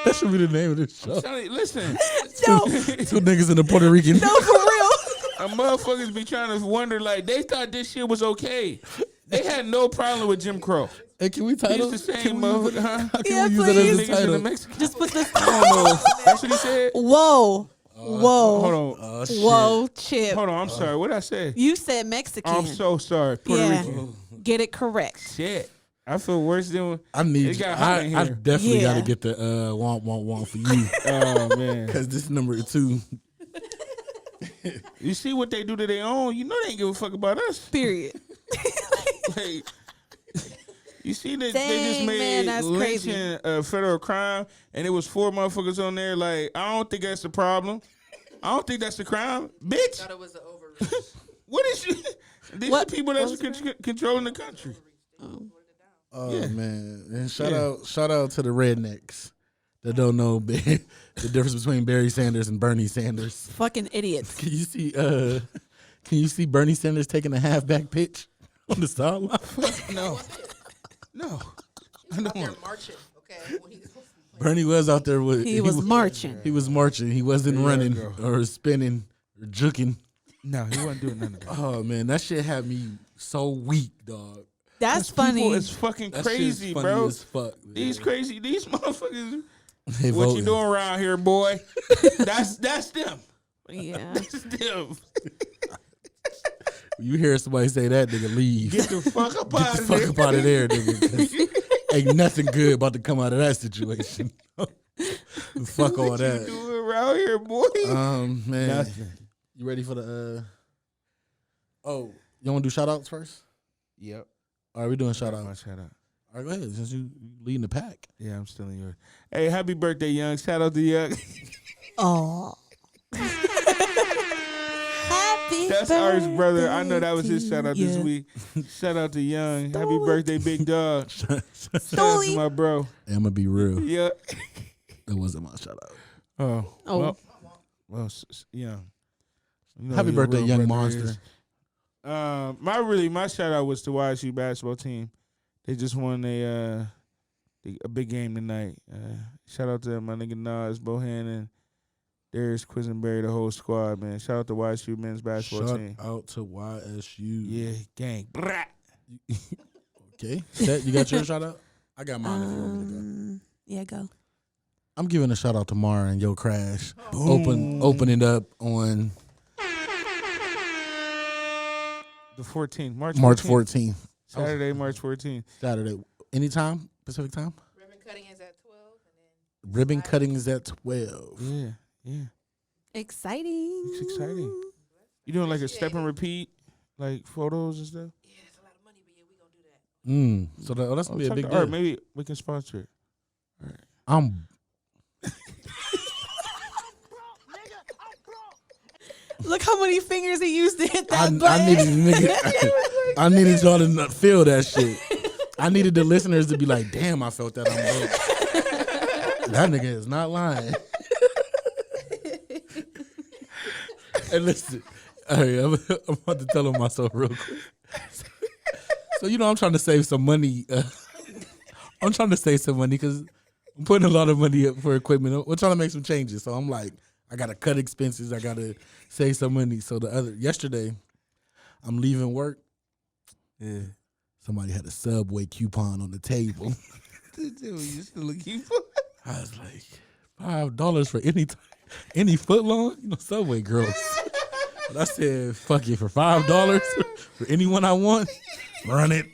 That should be the name of this show. Tell you, listen. No, 2 niggas and a Puerto Rican. no, for real. Motherfuckers be trying to wonder, like, they thought this shit was okay. They had no problem with Jim Crow. Hey, can we title? He's the same Can we use motherfucker, huh? How can Yeah, we use it as please. a Niggas in the title? Mexican. Just put this. I don't know. That's what he said? Whoa, whoa, Hold on. Oh, shit. whoa, Chip. Hold on. I'm sorry. What did I say? You said Mexican. I'm so sorry. Puerto Yeah. Rican. Get it correct. Shit. I feel worse than I need. It got hot in I here. definitely Yeah. got to get the womp for you Oh, man. because this number 2. You see what they do to their own? You know they ain't give a fuck about us. Period. Like, you see that they Dang, just made man, that's crazy. lynching a federal crime, and it was 4 motherfuckers on there. Like, I don't think that's the problem. I don't think that's the crime, bitch. Thought it was an overreach. What is you? These What? are people that's controlling the country. Oh Yeah. man! And shout out to the rednecks that don't know the difference between Barry Sanders and Bernie Sanders. Fucking idiots. Can you see Bernie Sanders taking a halfback pitch on the sideline? No. I don't They're want. marching. Okay. When he was supposed to be Bernie was out there with He was marching. He was marching. He wasn't running or spinning or juking. No, he wasn't doing none of that. Oh man, that shit had me so weak, dog. That's People funny. is fucking That shit's crazy, funny bro. as fuck, man. These motherfuckers. They What voting. you doing around here, boy? That's them. Yeah. That's them. You hear somebody say that, nigga, leave. Get the fuck up Get out the of fuck there. up out of there, nigga. 'Cause ain't nothing good about to come out of that situation. Fuck all What you that. doing around here, boy? Man, Nothing. you ready for the? Oh, you want to do shout outs first? Yep. All right, we doing shout My outs. shout out. All right, go ahead. Since you leading the pack. Yeah, I'm still in yours. Hey, happy birthday, Young. Shout out to Young. Oh. Happy That's ours, brother. I know that was his shout out this Yeah. week. Shout out to Young. Happy Story. birthday, big dog. Shout out to Story. my bro. I'm gonna be real. Yeah. That wasn't my shout out. Oh. Oh. Well, Young. You know Happy who your birthday, real young brother monster. is. My shout out was to YSU basketball team. They just won a big game tonight. Shout out to my nigga Nas, Bohannon, Darius Quisenberry, the whole squad, man. Shout out to YSU men's basketball Shout team. out to YSU. Yeah, gang. Brat. Okay. Sette, you got your shout out? I got mine if you want me to go. Yeah, go. I'm giving a shout out to Mara and Yo Crash. Opening up on The 14th, March 14th. Saturday, March 14th. Saturday. Anytime? Pacific time? ribbon cutting is at 12, and then Ribbon cutting is at 12. Yeah. Exciting. It's exciting. You doing like a step and repeat, like photos and stuff? yeah, it's a lot of money, but yeah, we gonna do that. So that's going to be a big All right, deal. maybe we can sponsor it. I'm Look how many fingers he used to hit that I button. I needed y'all to not feel that shit. I needed the listeners to be like, damn, I felt that. I'm broke. That nigga is not lying. And listen, Hey, I'm about to tell him myself real quick. So I'm trying to save some money. I'm trying to save some money because I'm putting a lot of money up for equipment. We're trying to make some changes. So I'm like, I gotta cut expenses. I gotta save some money. So yesterday, I'm leaving work. Yeah, somebody had a Subway coupon on the table. You still a coupon? I was like, $5 for any foot long, Subway girls. But I said, fuck it, for $5 for anyone I want, run it.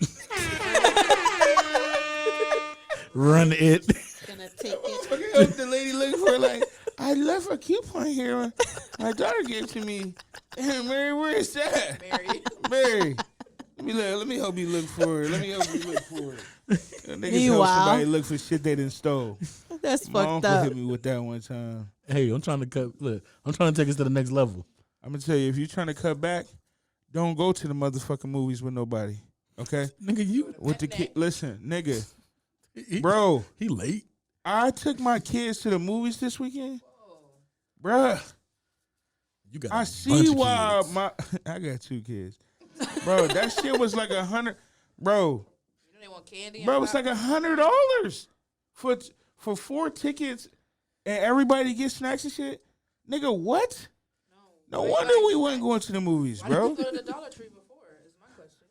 Run it. Gonna take it. The lady looking for like, I left a coupon here. My daughter gave to me. Hey, Mary, where is that? Mary. Let me help you look for it. Niggas help somebody look for shit they didn't stole. That's My fucked uncle up. hit me with that one time. Hey, I'm trying to take us to the next level. I'm gonna tell you, if you're trying to cut back, don't go to the motherfucking movies with nobody. Okay? Nigga, you with the kid. Listen, nigga. Bro. He late. I took my kids to the movies this weekend. Bruh. You got I see why I got 2 kids. Bro, that shit was like $100. Bro. You know they want candy? Bro, it's like $100 for 4 tickets and everybody gets snacks and shit. Nigga, what? No wonder we wasn't going to the movies, bro. Why did you go to the Dollar Tree before? Is my question.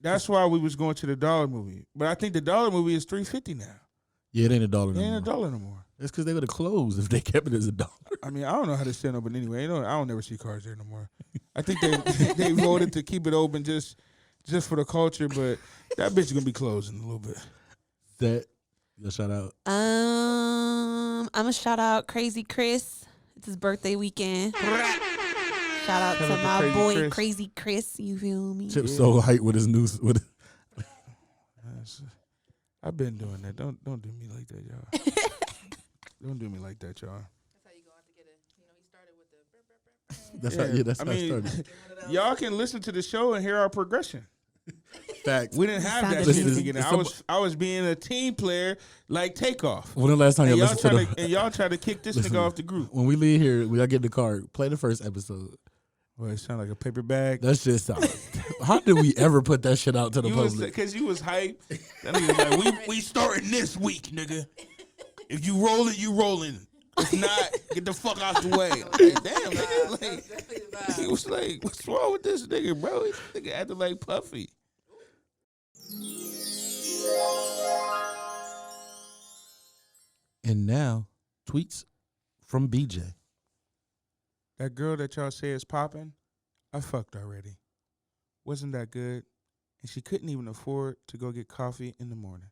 That's why we was going to the dollar movie. But I think the dollar movie is $3.50 now. Yeah, it ain't $1 no more. It ain't $1 no more. That's because they would have closed if they kept it as $1. I mean, I don't know how to stand up, but anyway, I don't never see cars there no more. I think they voted to keep it open just for the culture, but that bitch is gonna be closing a little bit. That your shout out. I'm gonna shout out Crazy Chris. It's his birthday weekend. Shout out to my boy Crazy Chris. You feel me? Chip's so hyped with his news. I've been doing that. Don't do me like that, y'all. Don't do me like that, y'all. That's how you go out to get it. He started with the. That's how it started. Y'all can listen to the show and hear our progression. Facts. We didn't have that shit in the beginning. I was being a team player like Takeoff. When the last time y'all listened to and y'all try to kick this nigga off the group. When we leave here, we gotta get in the car. Play the first episode. Well, it sound like a paper bag. That's just how did we ever put that shit out to the public? Because you was hype. That nigga was like, we starting this week, nigga. If you rolling, you rolling. If not, get the fuck out the way. Like, damn, nigga. Like, he was like, what's wrong with this nigga, bro? This nigga acting like Puffy. And now, tweets from BJ. That girl that y'all say is popping, I fucked already. Wasn't that good? And she couldn't even afford to go get coffee in the morning.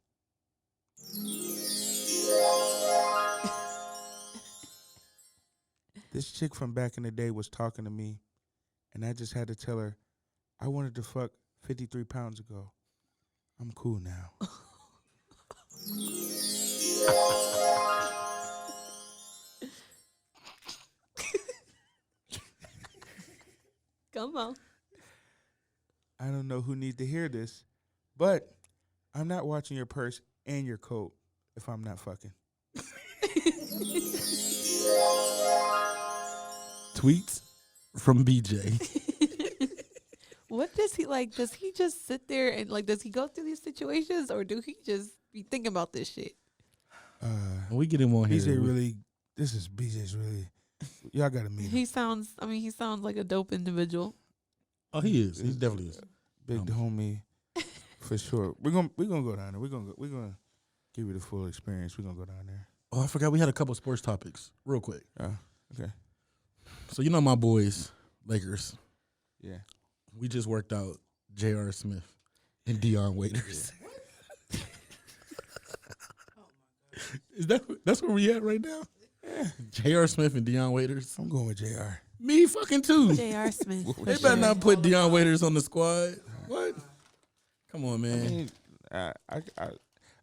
This chick from back in the day was talking to me, and I just had to tell her, I wanted to fuck 53 pounds ago. I'm cool now. Come on. I don't know who needs to hear this, but I'm not watching your purse and your coat if I'm not fucking. Tweets from BJ. What does he like? Does he just sit there and like, does he go through these situations or do he just be thinking about this shit? When we get him on here. BJ's really, y'all gotta meet him. He sounds like a dope individual. Oh, he is. He definitely is. Big homie, for sure. We're gonna go down there. We're gonna give you the full experience. We're gonna go down there. Oh, I forgot we had a couple sports topics real quick. Okay. So you know my boys, Lakers. Yeah. We just worked out J.R. Smith and Dion Waiters. Oh Is that's where we at right now? Yeah. J.R. Smith and Dion Waiters. I'm going with J.R. Me fucking too. J.R. Smith. They better not put Dion Waiters on the squad. What? Come on, man. I mean,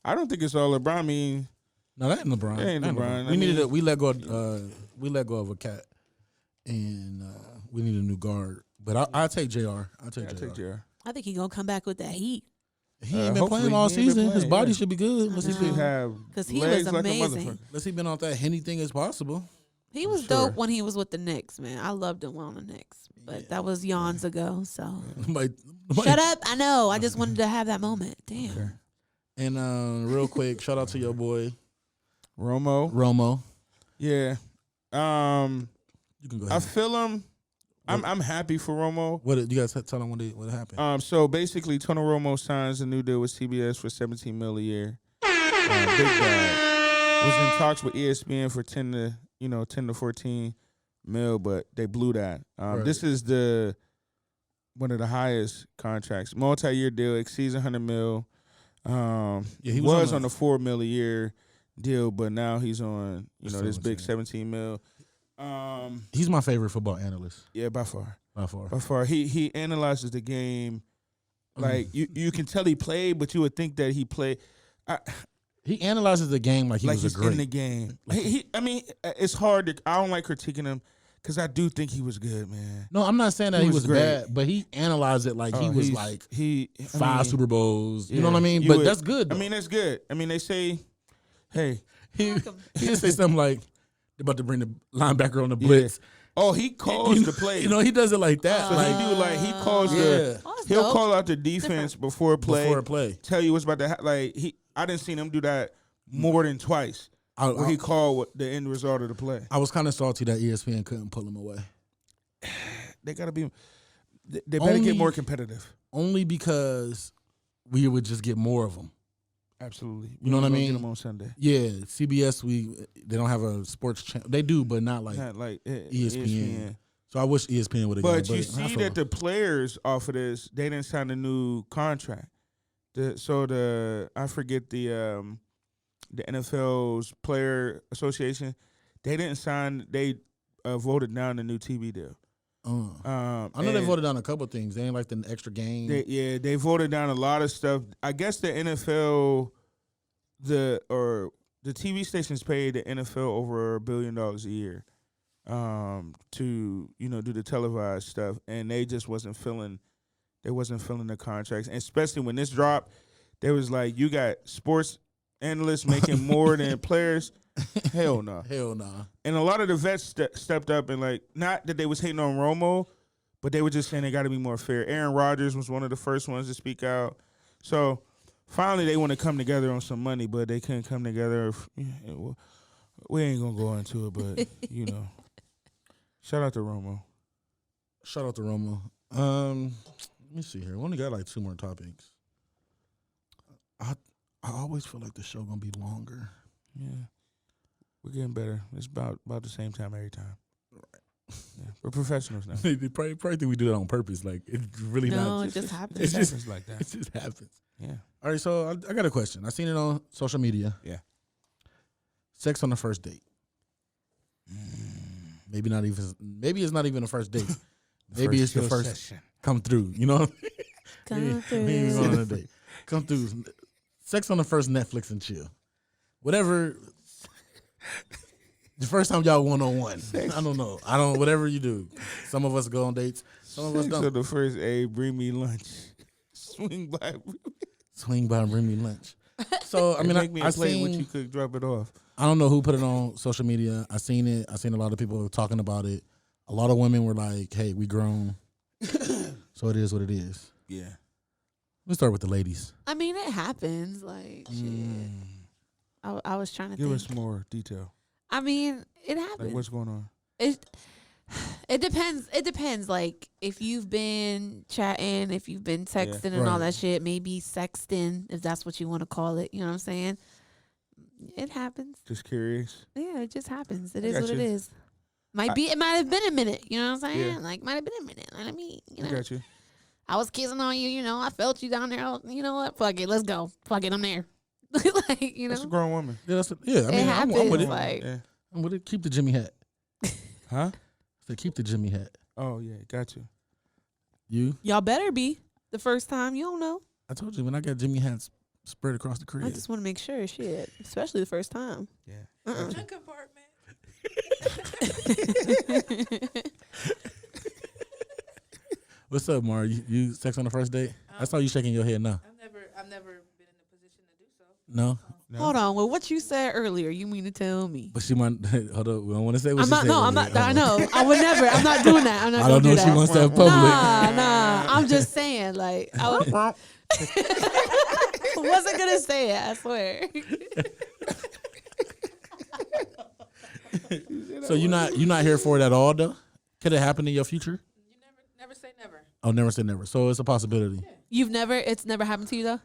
I don't think it's all LeBron. I mean, no, that ain't LeBron. That ain't LeBron. We let go of a cat, and we need a new guard. But I'll take JR. I'll take JR. I think he gonna come back with that heat. He ain't been playing all season. His body should be good. Unless he have because he was amazing. Unless he been on that Henny thing as possible. He was dope when he was with the Knicks, man. I loved him on the Knicks, but that was yawns ago. So shut up. I know. I just wanted to have that moment. Damn. Okay. And real quick, shout out to your boy Romo. Yeah. You can go ahead. I feel him. I'm happy for Romo. What you guys tell him what happened? So basically, Tony Romo signs a new deal with CBS for $17 million a year. Big guy was in talks with ESPN for 10 to 14 mil, but they blew that. Right. This is one of the highest contracts, multi-year deal, exceeds 100 mil. He was on the $4 million a year deal, but now he's on this big 17 mil. He's my favorite football analyst. Yeah, by far. He analyzes the game. Like you can tell he played, but you would think that he played. He analyzes the game like he's great. in the game. It's hard. I don't like critiquing him because I do think he was good, man. No, I'm not saying that he was bad, but he analyzed it like he was like five Super Bowls. You know what I mean? But that's good. Though. That's good. They say, hey, he didn't say something like they're about to bring the linebacker on the blitz. Yeah. Oh, he calls the play. He does it like that. So he calls he'll call out the defense before play. Tell you what's about to happen. I didn't see him do that more than twice. Where he called the end result of the play. I was kind of salty that ESPN couldn't pull him away. They gotta be. They better get more competitive. Only because we would just get more of them. Absolutely. You know what I mean? Get them on Sunday. Yeah, CBS. They don't have a sports channel. They do, but not like ESPN. So I wish ESPN would have. But you see that the players off of this, they didn't sign a new contract. I forget the NFL's player association. They didn't sign. They voted down the new TV deal. I know they voted down a couple of things. They ain't like the extra game. They voted down a lot of stuff. I guess the NFL, the TV stations paid the NFL over $1 billion a year, to do the televised stuff, and they just wasn't filling. They wasn't filling the contracts, and especially when this dropped, they was like, "You got sports analysts making more than players." Hell no. Hell no. And a lot of the vets stepped up and not that they was hating on Romo, but they were just saying they got to be more fair. Aaron Rodgers was one of the first ones to speak out. So finally they want to come together on some money, but they couldn't come together. We ain't going to go into it, but, shout out to Romo. Shout out to Romo. Let me see here. We only got like 2 more topics. I always feel like the show going to be longer. Yeah. We're getting better. It's about the same time every time. Right. Yeah, we're professionals now. They probably think we do that on purpose. Like, it's really not. No, it just happens. It happens like that. It just happens. Yeah. All right, so I got a question. I seen it on social media. Yeah. Sex on the first date. Maybe it's not even a first date. Maybe it's the first session. Come through. You know? Come through. Maybe going on a date. Come through. Sex on the first Netflix and chill. Whatever. The first time y'all one-on-one. I don't know. Whatever you do. Some of us go on dates. Some of us don't. So the first, bring me lunch. Swing by and bring me lunch. So, I mean, I seen what you could drop it off. I don't know who put it on social media. I seen it. I seen a lot of people talking about it. A lot of women were like, hey, we grown. So it is what it is. Yeah. Let's start with the ladies. I mean, it happens. Like, shit. I was trying to give think. us more detail. I mean, it happens. Like, what's going on? It depends. It depends. Like, if you've been chatting, if you've been texting and all that shit, maybe sexting, if that's what you want to call it. You know what I'm saying? It happens. Just curious. Yeah, it just happens. It is what it is. It might have been a minute. You know what I'm saying? Yeah. Like, might have been a minute. I mean, I got you. I was kissing on you. I felt you down there. You know what? Fuck it. Let's go. Fuck it. I'm there. Like, That's a grown woman. Yeah, I mean, it happens. I'm with it. Like, I'm with it. Keep the Jimmy hat. Huh? So keep the Jimmy hat. Oh yeah, got you. Y'all better be the first time. You don't know. I told you when I got Jimmy hats spread across the crib. I just want to make sure, shit, especially the first time. Yeah. Compartment. What's up, Mar? You sex on the first date? I saw you shaking your head now. I've never been in a position to do so. No? Hold on. Well, what you said earlier, you mean to tell me? But she might. Hold up. We don't want to say what I'm she not. said. No, I'm earlier. not. I know. I would never. I'm not doing that. I'm not. I don't know do if she that. wants that public. Nah. I'm just saying. Like, I wasn't gonna say it. I swear. So you're not here for it at all, though. Could it happen in your future? You never say never. Oh, never say never. So it's a possibility. It's never happened to you though.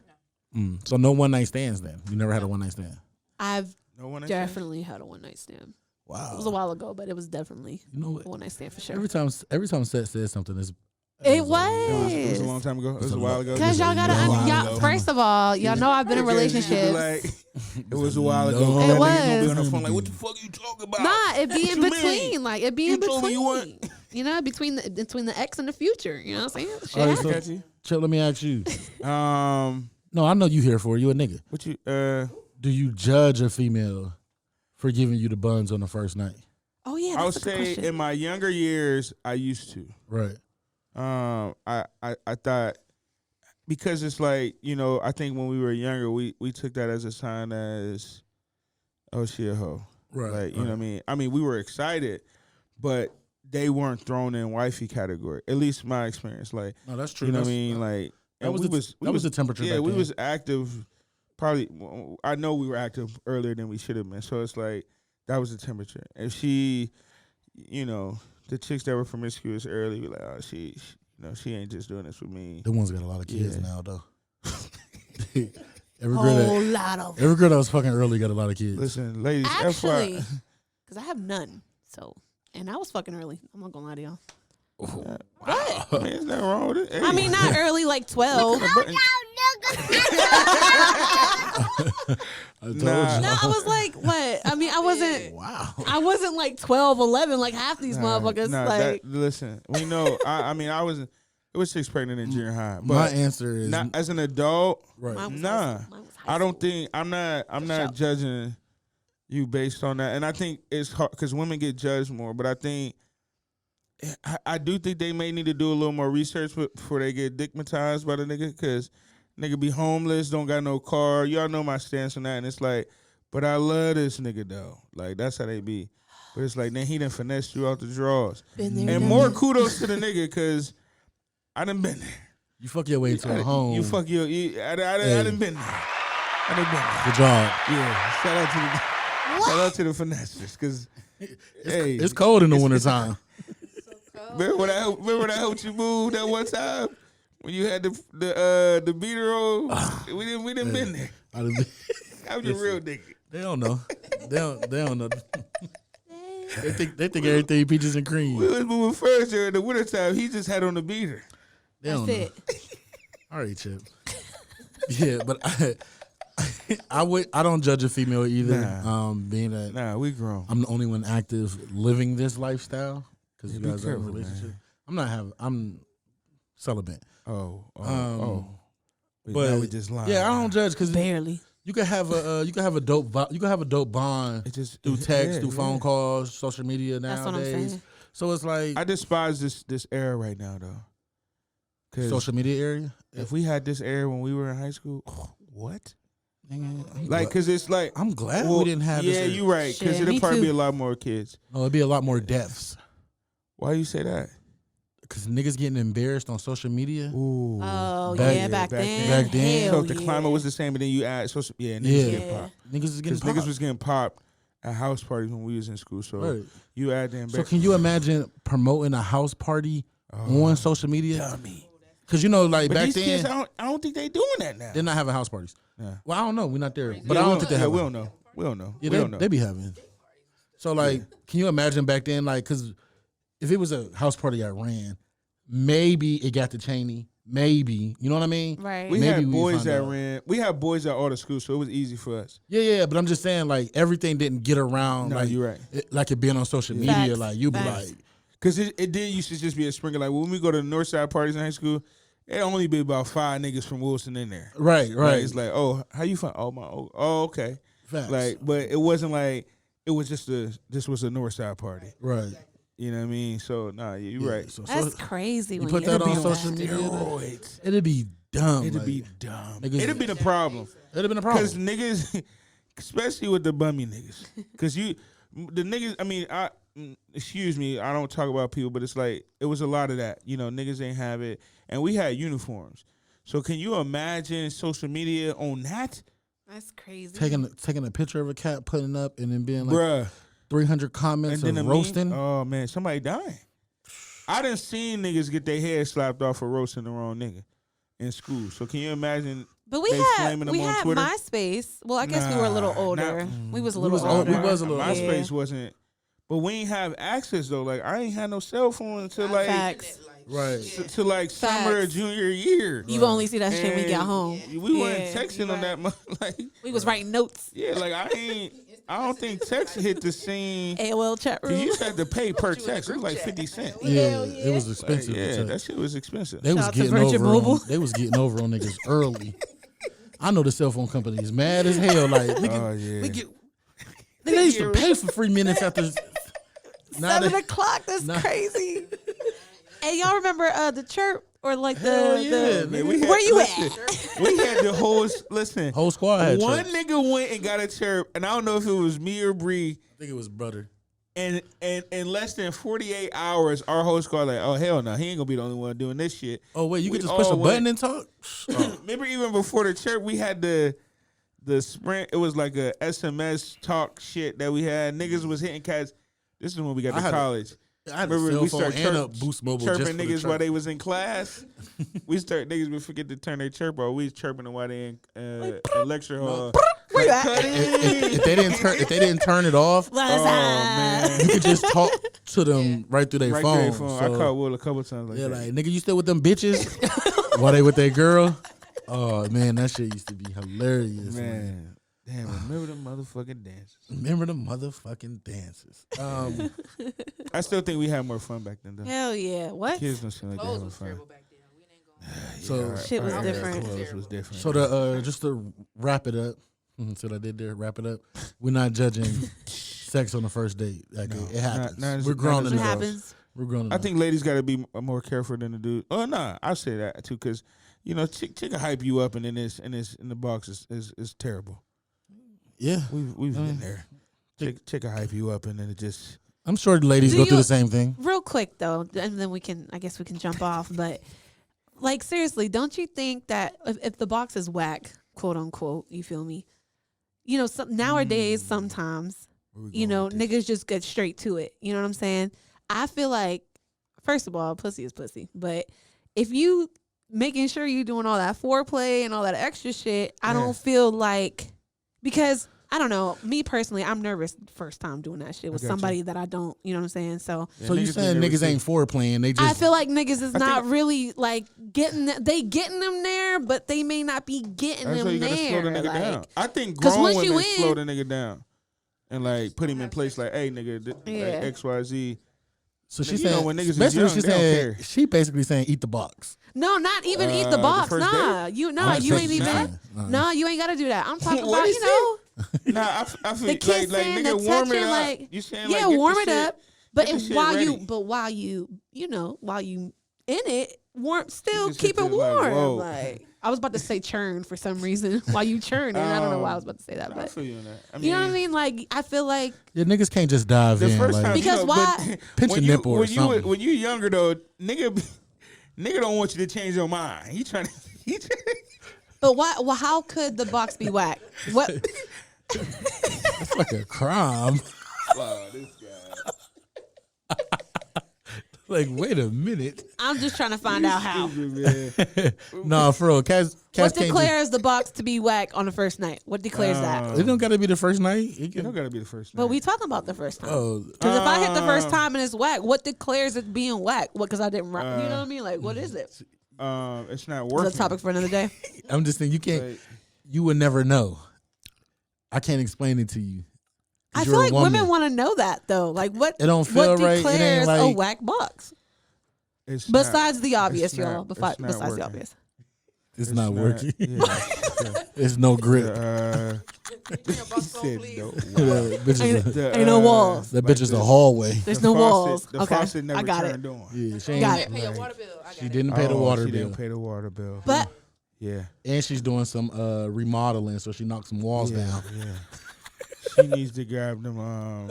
So no one night stands then. You never had a one night stand. I've No one night definitely had a one night stand. Wow. It was a while ago, but it was definitely what? a one night stand for sure. Every time Sette says something, It It was was. a long time ago. It was a while ago. Cause y'all gotta, y'all. First of all, y'all know I've been in relationships. Like, it was a while ago. No. It That nigga gonna be was. on the phone like, what the fuck you talking about? Nah, it be in What you between. mean? Like it be You in told me you between. You know, between the ex and the future. You know what I'm saying? Shit All right, happens. so, Chill, let me ask you. Um, No, I know you here for it. You a nigga. what you Do you judge a female for giving you the buns on the first night? Oh yeah, I would that's a good say question. in my younger years, I used to. Right. I thought because it's like, you know, I think when we were younger, we took that as a sign as, oh, she a hoe. Right. Like, you know what I mean? I mean, we were excited, but they weren't thrown in wifey category. At least my experience. Like, No, that's true. you know what I That's- mean? Like, that and was we the temperature Yeah, back we then. was active. Probably, I know we were active earlier than we should have been. So it's like that was the temperature. If she, you know, the chicks that were promiscuous early, be like, oh, she you know, she ain't just doing this with me. The ones got a lot of kids now, though. Every lot of. Every girl that was fucking early got a lot of kids. Listen, ladies, Actually, FYI. because I have none. So, and I was fucking early. I'm not gonna lie to y'all. Wow. I mean, there's nothing wrong with it. Hey. I mean, not early, like 12. I told Nah. you. No, I was like, what? I mean, I wasn't. Wow. I wasn't like 12, 11, like half these motherfuckers. Nah, like, listen, we know. I mean, I was 6 pregnant in junior high. But My answer is not as an adult. right. mine was Nah, high school. Mine was high I don't school. think I'm not judging you based on that. And I think it's hard because women get judged more. But I think I do think they may need to do a little more research before they get dickmatized by the nigga. Because nigga be homeless, don't got no car. Y'all know my stance on that. And it's like, but I love this nigga though. Like that's how they be. But it's like then he done finessed you out the drawers. Been there, And done more that. kudos to the nigga because I done been there. You fuck your way into a home. You fuck your. I done been there. I done been there. Good job. Yeah. Shout out to the finessers because hey, It's cold in the wintertime. remember when I helped you move that one time when you had the beater on? we didn't been there. I'm your real nigga. They don't know. They don't know. They think everything peaches and cream. We was moving furniture in the wintertime. He just had on the beater. They don't That's know. it. All right, Chip. Yeah, but I don't judge a female either. Nah. Being that Nah, we grown. I'm the only one active living this lifestyle because Yeah, you be guys are in a careful, relationship. man. I'm celibate. Oh. But now we just lying. yeah, I don't judge because Barely. you can have a dope bond It just through text, yeah, through phone calls, social media That's what I'm nowadays. saying. So it's like I despise this era right now though. 'Cause social media area. if we had this era when we were in high school, what? I'm Like, glad- cause it's like I'm glad well, we didn't have this Yeah, era. you right. Cause Shit, it'll me probably too. be a lot more kids. No, it'd be a lot more deaths Why you say that? because niggas getting embarrassed on social media. Ooh. Oh, Back- yeah, back back then. then. Back then. So Hell if the yeah. climate was the same, but then you add social, niggas Yeah. get popped. Niggas is getting Because niggas popped. was getting popped at house parties when we was in school. So Right. you add them. So can you imagine promoting a house party on social media? Dummy. Because you know, like But back these then, kids, I don't think they doing that now. they're not having house parties. Yeah. Well, I don't know. We're not there, but Yeah, I we don't think they have. We one. don't know. We don't know. Yeah, We don't know. they be having. So like, can you imagine back then? Like, because if it was a house party I ran, maybe it got to Cheney. Maybe you know what I mean? Right. We Maybe had we boys find that out. ran. We had boys at all the schools, so it was easy for us. Yeah. But I'm just saying, like, everything didn't get around. No, like you're right. like it being on social media. Facts. Like you be Facts. like, Because it did used to just be a sprinkle. Like when we go to the north side parties in high school, it only be about 5 niggas from Wilson in there. right. Like, it's like, oh, how you find? Oh, okay. Facts. Like, but it wasn't like it was just this was a north side party. right. You know what I mean? So nah, yeah, you're right. So, That's crazy. you when put you that on think about social it. media. Steroids. It'd be dumb. It'd like, be dumb. niggas- It'd be the problem. It'd have been a problem. Because niggas especially with the bummy niggas, because the niggas. I mean, excuse me, I don't talk about people, but it's like it was a lot of that. You know, niggas ain't have it, and we had uniforms. So can you imagine social media on that? That's crazy. Taking a picture of a cat, putting up, and then being like, bruh, 300 comments and of then roasting. Oh man, somebody dying. I done seen niggas get their head slapped off for roasting the wrong nigga in school. So can you imagine? But we had MySpace. Well, I guess we were a little older. We was a little older. We was a little. MySpace wasn't. But we ain't have access though. Like I ain't had no cell phone until like to like summer or junior year. You only see that shit when we got home. We weren't texting on that much. Like we was writing notes. Yeah, like I don't think text hit the scene. AOL chat room. You used to have to pay per text. It was like 50 cents. Yeah, it was expensive. Like, that shit was expensive. They was getting over. They was getting over on niggas early. I know the cell phone company is mad as hell. Like, nigga, they used to pay for 3 minutes after 7 o'clock. That's crazy. Hey, y'all remember the chirp or like the man, where you at? We had the whole whole squad. Had one chirps. nigga went and got a chirp, and I don't know if it was me or Bree. I think it was brother. And in less than 48 hours, our whole squad like, oh hell no, he ain't gonna be the only one doing this shit. Oh wait, you could just push a button and talk. Remember, even before the chirp, we had the Sprint. It was like a SMS talk shit that we had. Niggas was hitting cats. This is when we got to college. I remember we started Boost Mobile chirping niggas while they was in class. Niggas would forget to turn their chirp off. We was chirping them while they in lecture hall. Where you at? If they didn't turn it off, man, you could just talk to them right through their phone. So, I caught Will a couple times like that. Like, nigga, you still with them bitches while they with their girl? Oh man, that shit used to be hilarious, man. Damn, remember the motherfucking dances. Remember the motherfucking dances. I still think we had more fun back then, though. Hell yeah. What? Kids don't seem like they having fun. So shit was different. Was different. So just to wrap it up, that's what I did there. Wrap it up. We're not judging sex on the first date. Like it happens. We're grown enough. It happens. We're grown enough. I think ladies got to be more careful than the dude. Oh no, I say that too because you know chick can hype you up and then this in the box is terrible. Yeah, we've been there. Chick will hype you up and then it just. I'm sure the ladies go through the same thing. Real quick though, and then I guess we can jump off. But like seriously, don't you think that if the box is whack, quote unquote, you feel me? You know, nowadays sometimes niggas just get straight to it. You know what I'm saying? I feel like, first of all, pussy is pussy. But if you making sure you doing all that foreplay and all that extra shit, I don't feel like, because I don't know, me personally, I'm nervous first time doing that shit with somebody that I don't, you know what I'm saying? So you saying niggas ain't foreplaying? They just. I feel like niggas is not really like getting them there, but they may not be getting them you gotta there. slow the nigga like, down. I think grown once women you in, slow the nigga down and like put him in place like, hey nigga, like XYZ. So she's saying when niggas is basically young, she's they don't saying care. she basically saying eat the box. No, not even eat the box. Nah, you ain't even. Nah, you ain't gotta do that. I'm talking about Nah, I feel the kissing, like nigga the warm touching, it up. like You saying yeah, like, warm it up. But while you in it, still keep it warm. Like I was about to say churn for some reason while you churn, and I don't know why I was about to say that, but I feel you on that. I mean, you know what I mean? Like I feel like niggas can't just dive in. First time, because why? Pinch your nipple or something. When you younger though, nigga don't want you to change your mind. He trying to. But why? Well, how could the box be whack? What? That's like a crime. Wow, this guy. Like, wait a minute. I'm just trying to find out how. Nah, for real. What declares the box to be whack on the first night? What declares that? It don't got to be the first night. It don't got to be the first night. But we talking about the first time. Oh, because if I hit the first time and it's whack, what declares it being whack? What? Because I didn't. You know what I mean? Like, what is it? It's not working. It's a topic for another day. I'm just saying you can't. You would never know. I can't explain it to you. I feel like women want to know that though. Like what? It don't feel right. It ain't like a whack box. Besides the obvious, y'all. Besides the obvious. It's not working. There's no grip. Ain't no walls. That bitch is a hallway. There's no walls. The faucet never turned on. Yeah, she didn't pay the water bill. She didn't pay the water bill. But Yeah. And she's doing some remodeling, so she knocked some walls down. Yeah. She needs to grab them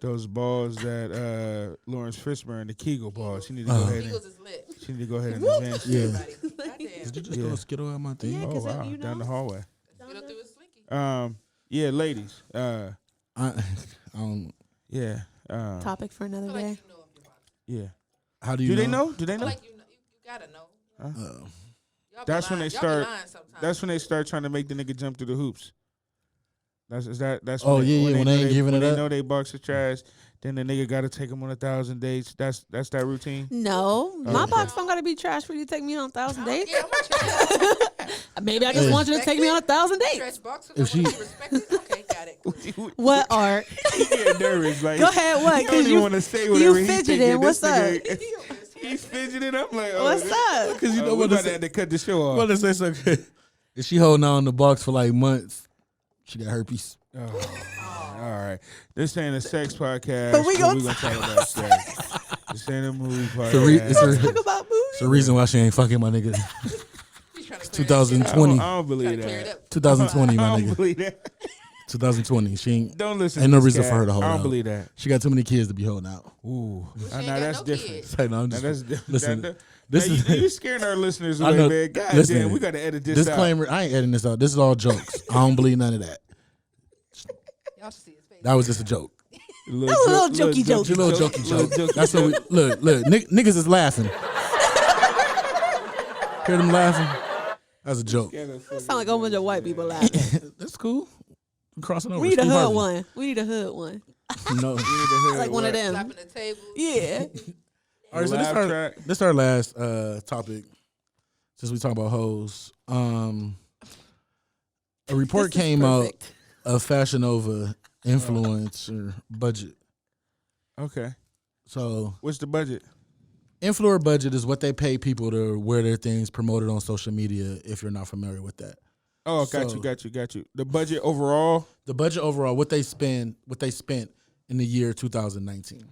those balls that Lawrence Fishburne, the Kegel balls. She need to go ahead and she need to go ahead and advance. Yeah. Did you just throw a Skittle out my thing? Oh wow, you know. down the hallway. Skittle through his slinky. Yeah, ladies. I don't. Yeah. Topic for another Like day. you know of your body. Yeah. How do you Do they know? Do they I know? feel like you gotta know. Y'all be That's when lying. they Y'all be start. lying sometimes. That's when they start trying to make the nigga jump through the hoops. That's Oh, yeah, when they ain't giving when it they up. know they box are trash, then the nigga got to take them on 1,000 dates. That's that routine. No, my Okay. box don't gotta be trash for you to take me on 1,000 dates. Yeah, I'm a Maybe I just want you to take me on 1,000 dates. trash box. If she- Respected. Okay, got it. What art? He get nervous. Like, Go ahead, what? He don't 'Cause even you- want to say you whatever he fidgeting. thinking. What's This up? nigga- He's fidgeting. I'm like, oh, What's up? Because you know we what about to have to cut the show off. What to say so good? If she holding on the box for like months, she got herpes. Oh, all right. This ain't a sex podcast. But we gonna talk about sex. This ain't a movie It's podcast. Talk about movies. It's the reason why she ain't fucking my nigga. He's trying to It's clear 2020. I don't believe Trying to clear it that. up. 2020, my I don't nigga. believe that. 2020. She ain't. Don't listen. Ain't to no this reason cat. for her to hold I out. don't believe that. She got too many kids to be holding out. Ooh, She ain't now got that's no different. kids. Say, no, I'm Now just, that's listen. Now, This is you scaring our listeners I away, know. man. God Listen, damn, we got to edit this out. disclaimer. I ain't editing this out. This is all jokes. I don't believe none of that. Y'all should see his face. That was just a joke. That was a little jokey joke. It's a little jokey joke. That's what we look. Niggas is laughing. Hear them laughing? That's a joke. Sound like a whole bunch of white people laughing. That's cool. I'm crossing over. We need a Steve hood Harvey. one. We need a hood one. No. Like one of them. Slapping the table. Yeah. All right, so this our last topic. Since we talk about hoes, a report This is came out perfect. of Fashion Nova influencer budget. Okay. So what's the budget? Influencer budget is what they pay people to wear their things promoted on social media. If you're not familiar with that. Oh, got you. The budget overall. The budget overall, what they spent in the year 2019.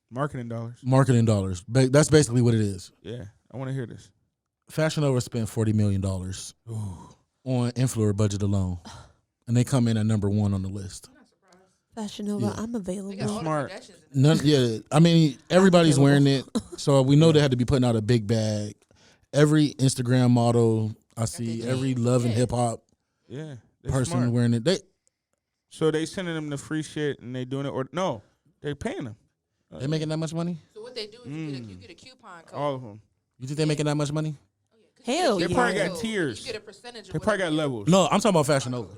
Marketing dollars. Marketing dollars. That's basically what it is. Yeah, I want to hear this. Fashion Nova spent $40 million on influencer budget alone, and they come in at number 1 on the list. Fashion Nova, I'm available. Smart. I mean, everybody's wearing it, so we know they had to be putting out a big bag. Every Instagram model I see, every love and hip hop person smart. wearing it. So they sending them the free shit and they doing it, or no, they paying them. They making that much money? So what they do is you get a coupon code. All of them. You think they making that much money? Hell They yeah. probably got tiers. You get a percentage of They probably got whatever. levels. No, I'm talking about Fashion Nova.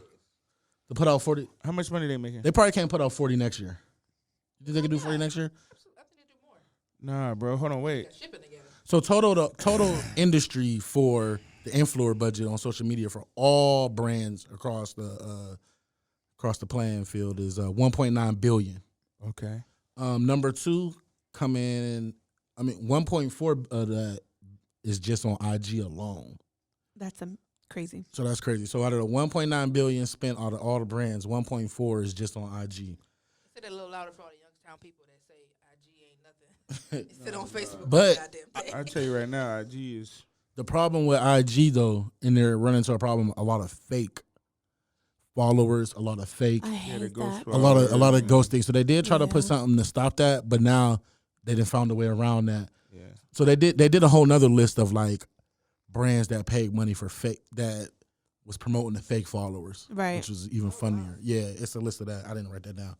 To put out 40. How much money they making? They probably can't put out 40 next year. You think they can do 40 next year? I think they do more. Nah, bro. Hold on, wait. Shipping together. So total industry for the influencer budget on social media for all brands across the playing field is 1.9 billion. Okay. Number 2 come in. I mean, 1.4 of that is just on IG alone. That's crazy. So that's crazy. So out of the 1.9 billion spent on all the brands, 1.4 is just on IG. Say that a little louder for all the Youngstown people that say IG ain't nothing. They sit on Facebook. But goddamn thing. I tell you right now, IG is the problem with IG though, and they're running into a problem, a lot of fake followers, a lot of fake, I hate that. a lot of ghosting. So they did try to put something to stop that, but now they didn't found a way around that. Yeah. So they did a whole nother list of like brands that paid money for fake, that was promoting the fake followers, right? Which was even funnier. Yeah, it's a list of that. I didn't write that down.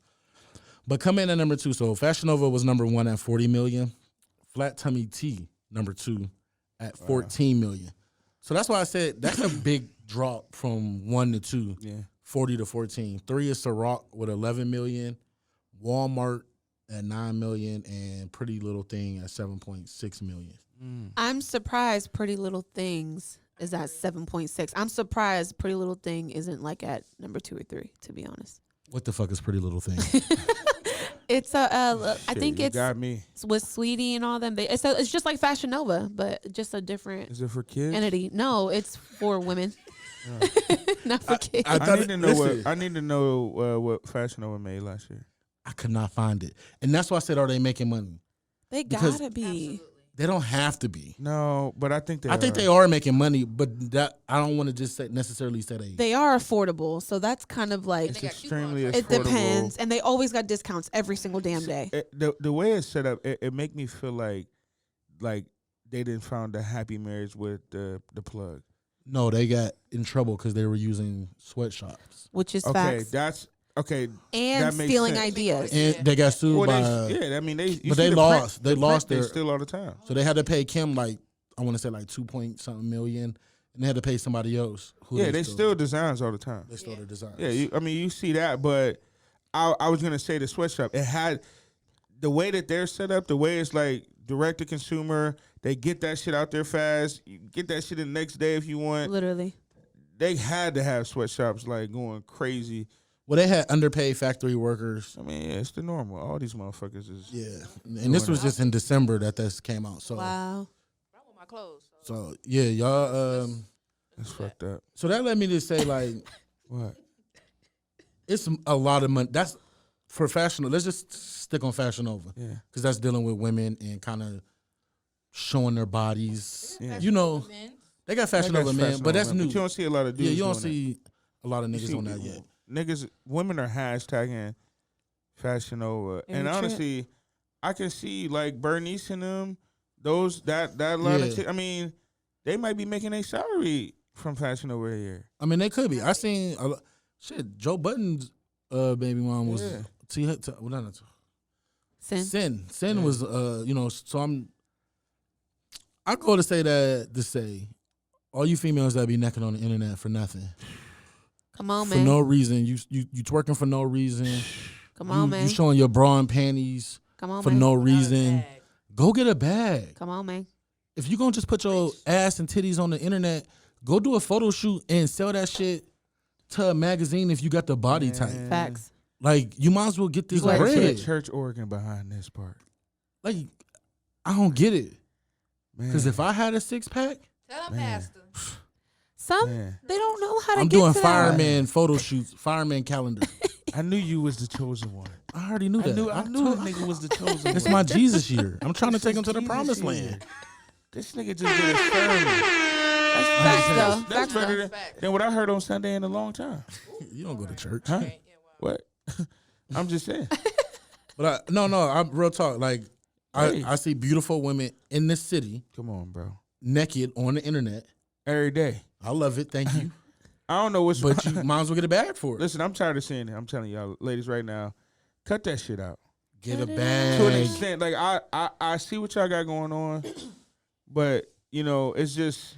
But come in at number 2. So Fashion Nova was number 1 at 40 million. Flat Tummy Tea number 2 at 14 million. So that's why I said that's a big drop from 1 to 2. Yeah. 40 to 14. 3 is Ciroc with 11 million. Walmart at 9 million, and Pretty Little Thing at 7.6 million. I'm surprised Pretty Little Things is at 7.6. I'm surprised Pretty Little Thing isn't like at number 2 or 3, to be honest. What the fuck is Pretty Little Thing? It's I think you it's got me. with Sweetie and all them. It's just like Fashion Nova, but just a different Is it for kids? entity. No, it's for women, not for kids. I need to know I need to know what Fashion Nova made last year. I could not find it. And that's why I said, are they making money? They because- gotta be. They don't have to be. No, but I think they. I think they are making money, but that I don't want to just necessarily say they. They are affordable, so that's kind of like It's extremely affordable. it depends, and they always got discounts every single damn day. The way it's set up, it make me feel like they didn't found a happy marriage with the plug. No, they got in trouble because they were using sweatshops. Which is okay. facts. That's okay. And that makes stealing sense. ideas. And they got sued Well, by. I mean, but they lost. They lost their their still all the time. So they had to pay Kim like I want to say like 2-point-something million, and they had to pay somebody else. Yeah, they still designs all the time. They stole their designs. Yeah, I mean, you see that, but I was gonna say the sweatshop. It had the way that they're set up, the way it's like direct to consumer. They get that shit out there fast. You get that shit the next day if you want. Literally. They had to have sweatshops like going crazy. Well, they had underpaid factory workers. I mean, yeah, it's the normal. All these motherfuckers is and this was just in December that this came out. So wow. I want my clothes. So yeah, y'all. That's fucked up. So that led me to say like, what? It's a lot of money. That's for Fashion. Let's just stick on Fashion Nova. Yeah, because that's dealing with women and kind of showing their bodies. Yeah. You know, they got Fashion Nova men, but that's new. But you don't see a lot of dudes. Yeah, you don't doing see a lot of niggas on that yet. Niggas, women are hashtagging Fashion Nova, and honestly, I can see like Bernice and them. That line of shit. I mean, they might be making a salary from Fashion Nova here. I mean, they could be. I seen shit. Joe Budden's baby mom was Sin was so I go to say that to say all you females that be naked on the internet for nothing. Come on, for man. For no reason. You twerking for no reason. Come on, man. You showing your bra and panties Come on, for man. no reason. Go get a bag. Come on, man. If you gonna just put your ass and titties on the internet, go do a photo shoot and sell that shit to a magazine if you got the body type. Facts. Like, you might as well get this bread. bread. Church organ behind this part. Like, I don't get it. Because if I had a 6-pack, tell them, Pastor. They don't know how to I'm get doing to fireman photo shoots, fireman calendar. I knew you was the chosen one. I already knew that. I knew that nigga was the chosen one. It's my Jesus year. I'm trying to take him to the promised land. This nigga just did a sermon. That's better than what I heard on Sunday in a long time. You don't go to church. Huh? What? I'm just saying. But I'm real talk. Like, I see beautiful women in this city. Come on, bro. Naked on the internet. Every day. I love it. Thank you. I don't know what's... But you might as well get a bag for it. Listen, I'm tired of seeing it. I'm telling y'all, ladies, right now, cut that shit out. Get a bag. To an extent. Like, I see what y'all got going on, but, you know, it's just...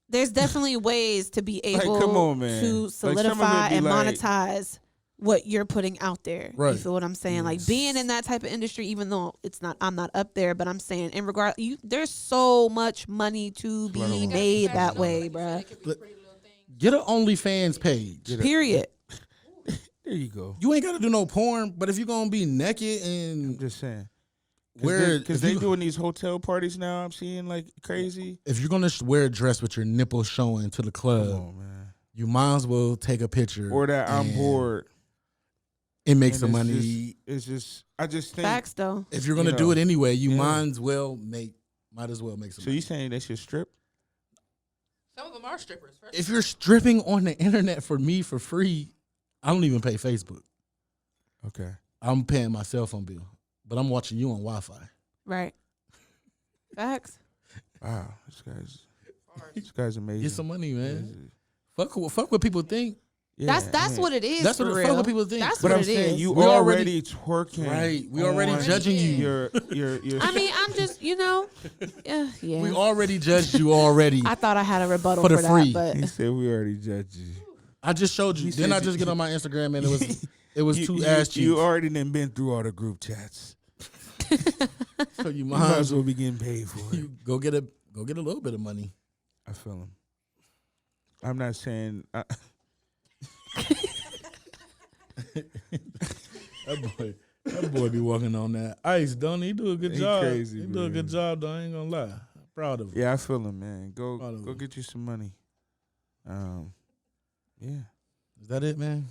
There's definitely ways to be able come on, man. to solidify and monetize what you're putting out there. Right. You feel what I'm saying? Like being in that type of industry, even though I'm not up there, but I'm saying in regard, there's so much money to be made that way, bruh. Get an OnlyFans page. Period. There you go. You ain't got to do no porn, but if you're going to be naked and... I'm just saying. Because they doing these hotel parties now, I'm seeing like crazy. If you're going to wear a dress with your nipples showing to the club, come on, man. You might as well take a picture. Or that I'm bored. It makes some money. I just think. Facts, though. If you're going to do it anyway, you might as well make some money. So you saying they should strip? Some of them are strippers. If you're stripping on the internet for me for free, I don't even pay Facebook. Okay. I'm paying my cell phone bill, but I'm watching you on Wi-Fi. Right. Facts. Wow, this guy's amazing. Get some money, man. Fuck what people think. Yeah, that's what it is. That's for what real. Fuck what people think. That's but what I'm it saying is. you We already twerking. Right. We already judging you. Your I mean, I'm just, yeah. We already judged you already. I thought I had a rebuttal for the for free. that, but he said we already judged you. I just showed you. Didn't I just get on my Instagram and it was two ass cheeks. You already done been through all the group chats. So you might as well be getting paid for it. You go get a little bit of money. I feel him. I'm not saying. That boy be walking on that ice, don't he? He do a good job. Crazy, he do a good job, though. I ain't gonna lie. I'm proud of him. Yeah, I feel him, man. Go get you some money. Yeah. Is that it, man?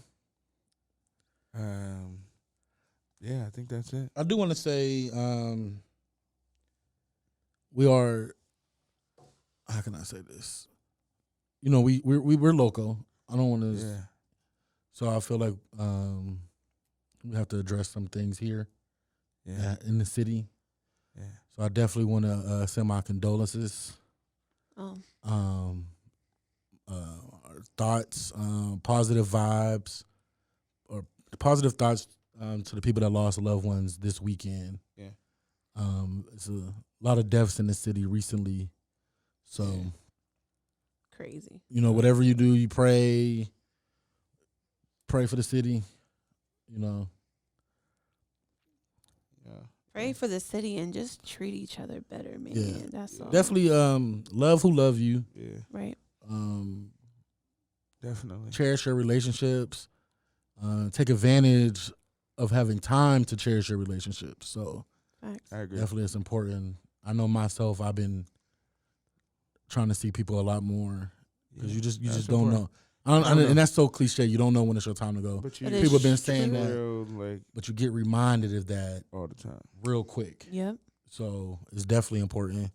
Yeah, I think that's it. I do want to say, we are. How can I say this? You know, we're local. I don't want to. Yeah. So I feel like we have to address some things here. Yeah. In the city. Yeah. So I definitely want to send my condolences. Thoughts, positive vibes, or positive thoughts to the people that lost loved ones this weekend. Yeah. It's a lot of deaths in the city recently. So Crazy. You know, whatever you do, you pray for the city, you know. Yeah. Pray for the city and just treat each other better, man. Yeah. That's all. Definitely love who love you. Yeah. Right. Definitely. Cherish your relationships. Take advantage of having time to cherish your relationships. So Facts. I agree. definitely it's important. I know myself, I've been trying to see people a lot more because you just don't know. And that's so cliche. You don't know when it's your time to go. But people have been saying true. that, Real, but you get reminded of that all the time, real quick. Yep. So it's definitely important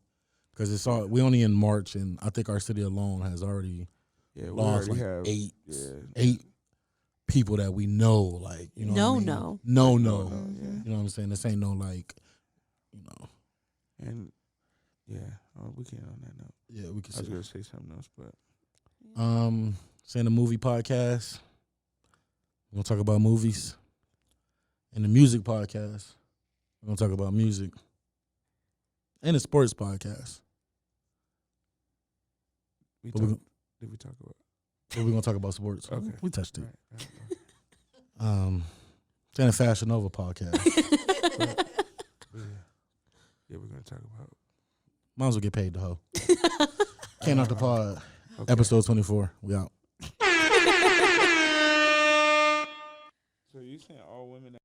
because it's all we only in March, and I think our city alone has already lost like eight people that we know. Like you know, what I mean? No. Yeah. You know what I'm saying? This ain't no like, you know. And yeah, we can't on that note. Yeah, we can. I was gonna say something else, but saying the movie podcast. We're gonna talk about movies. And the music podcast. We're gonna talk about music. And the sports podcast. did we talk about? But we're gonna talk about sports. Okay, we touched it. Right. Saying the Fashion Nova podcast. Yeah, we're gonna talk about. Might as well get paid the hoe. Can't knock the pod. Okay. Episode 24. We out. So you saying all women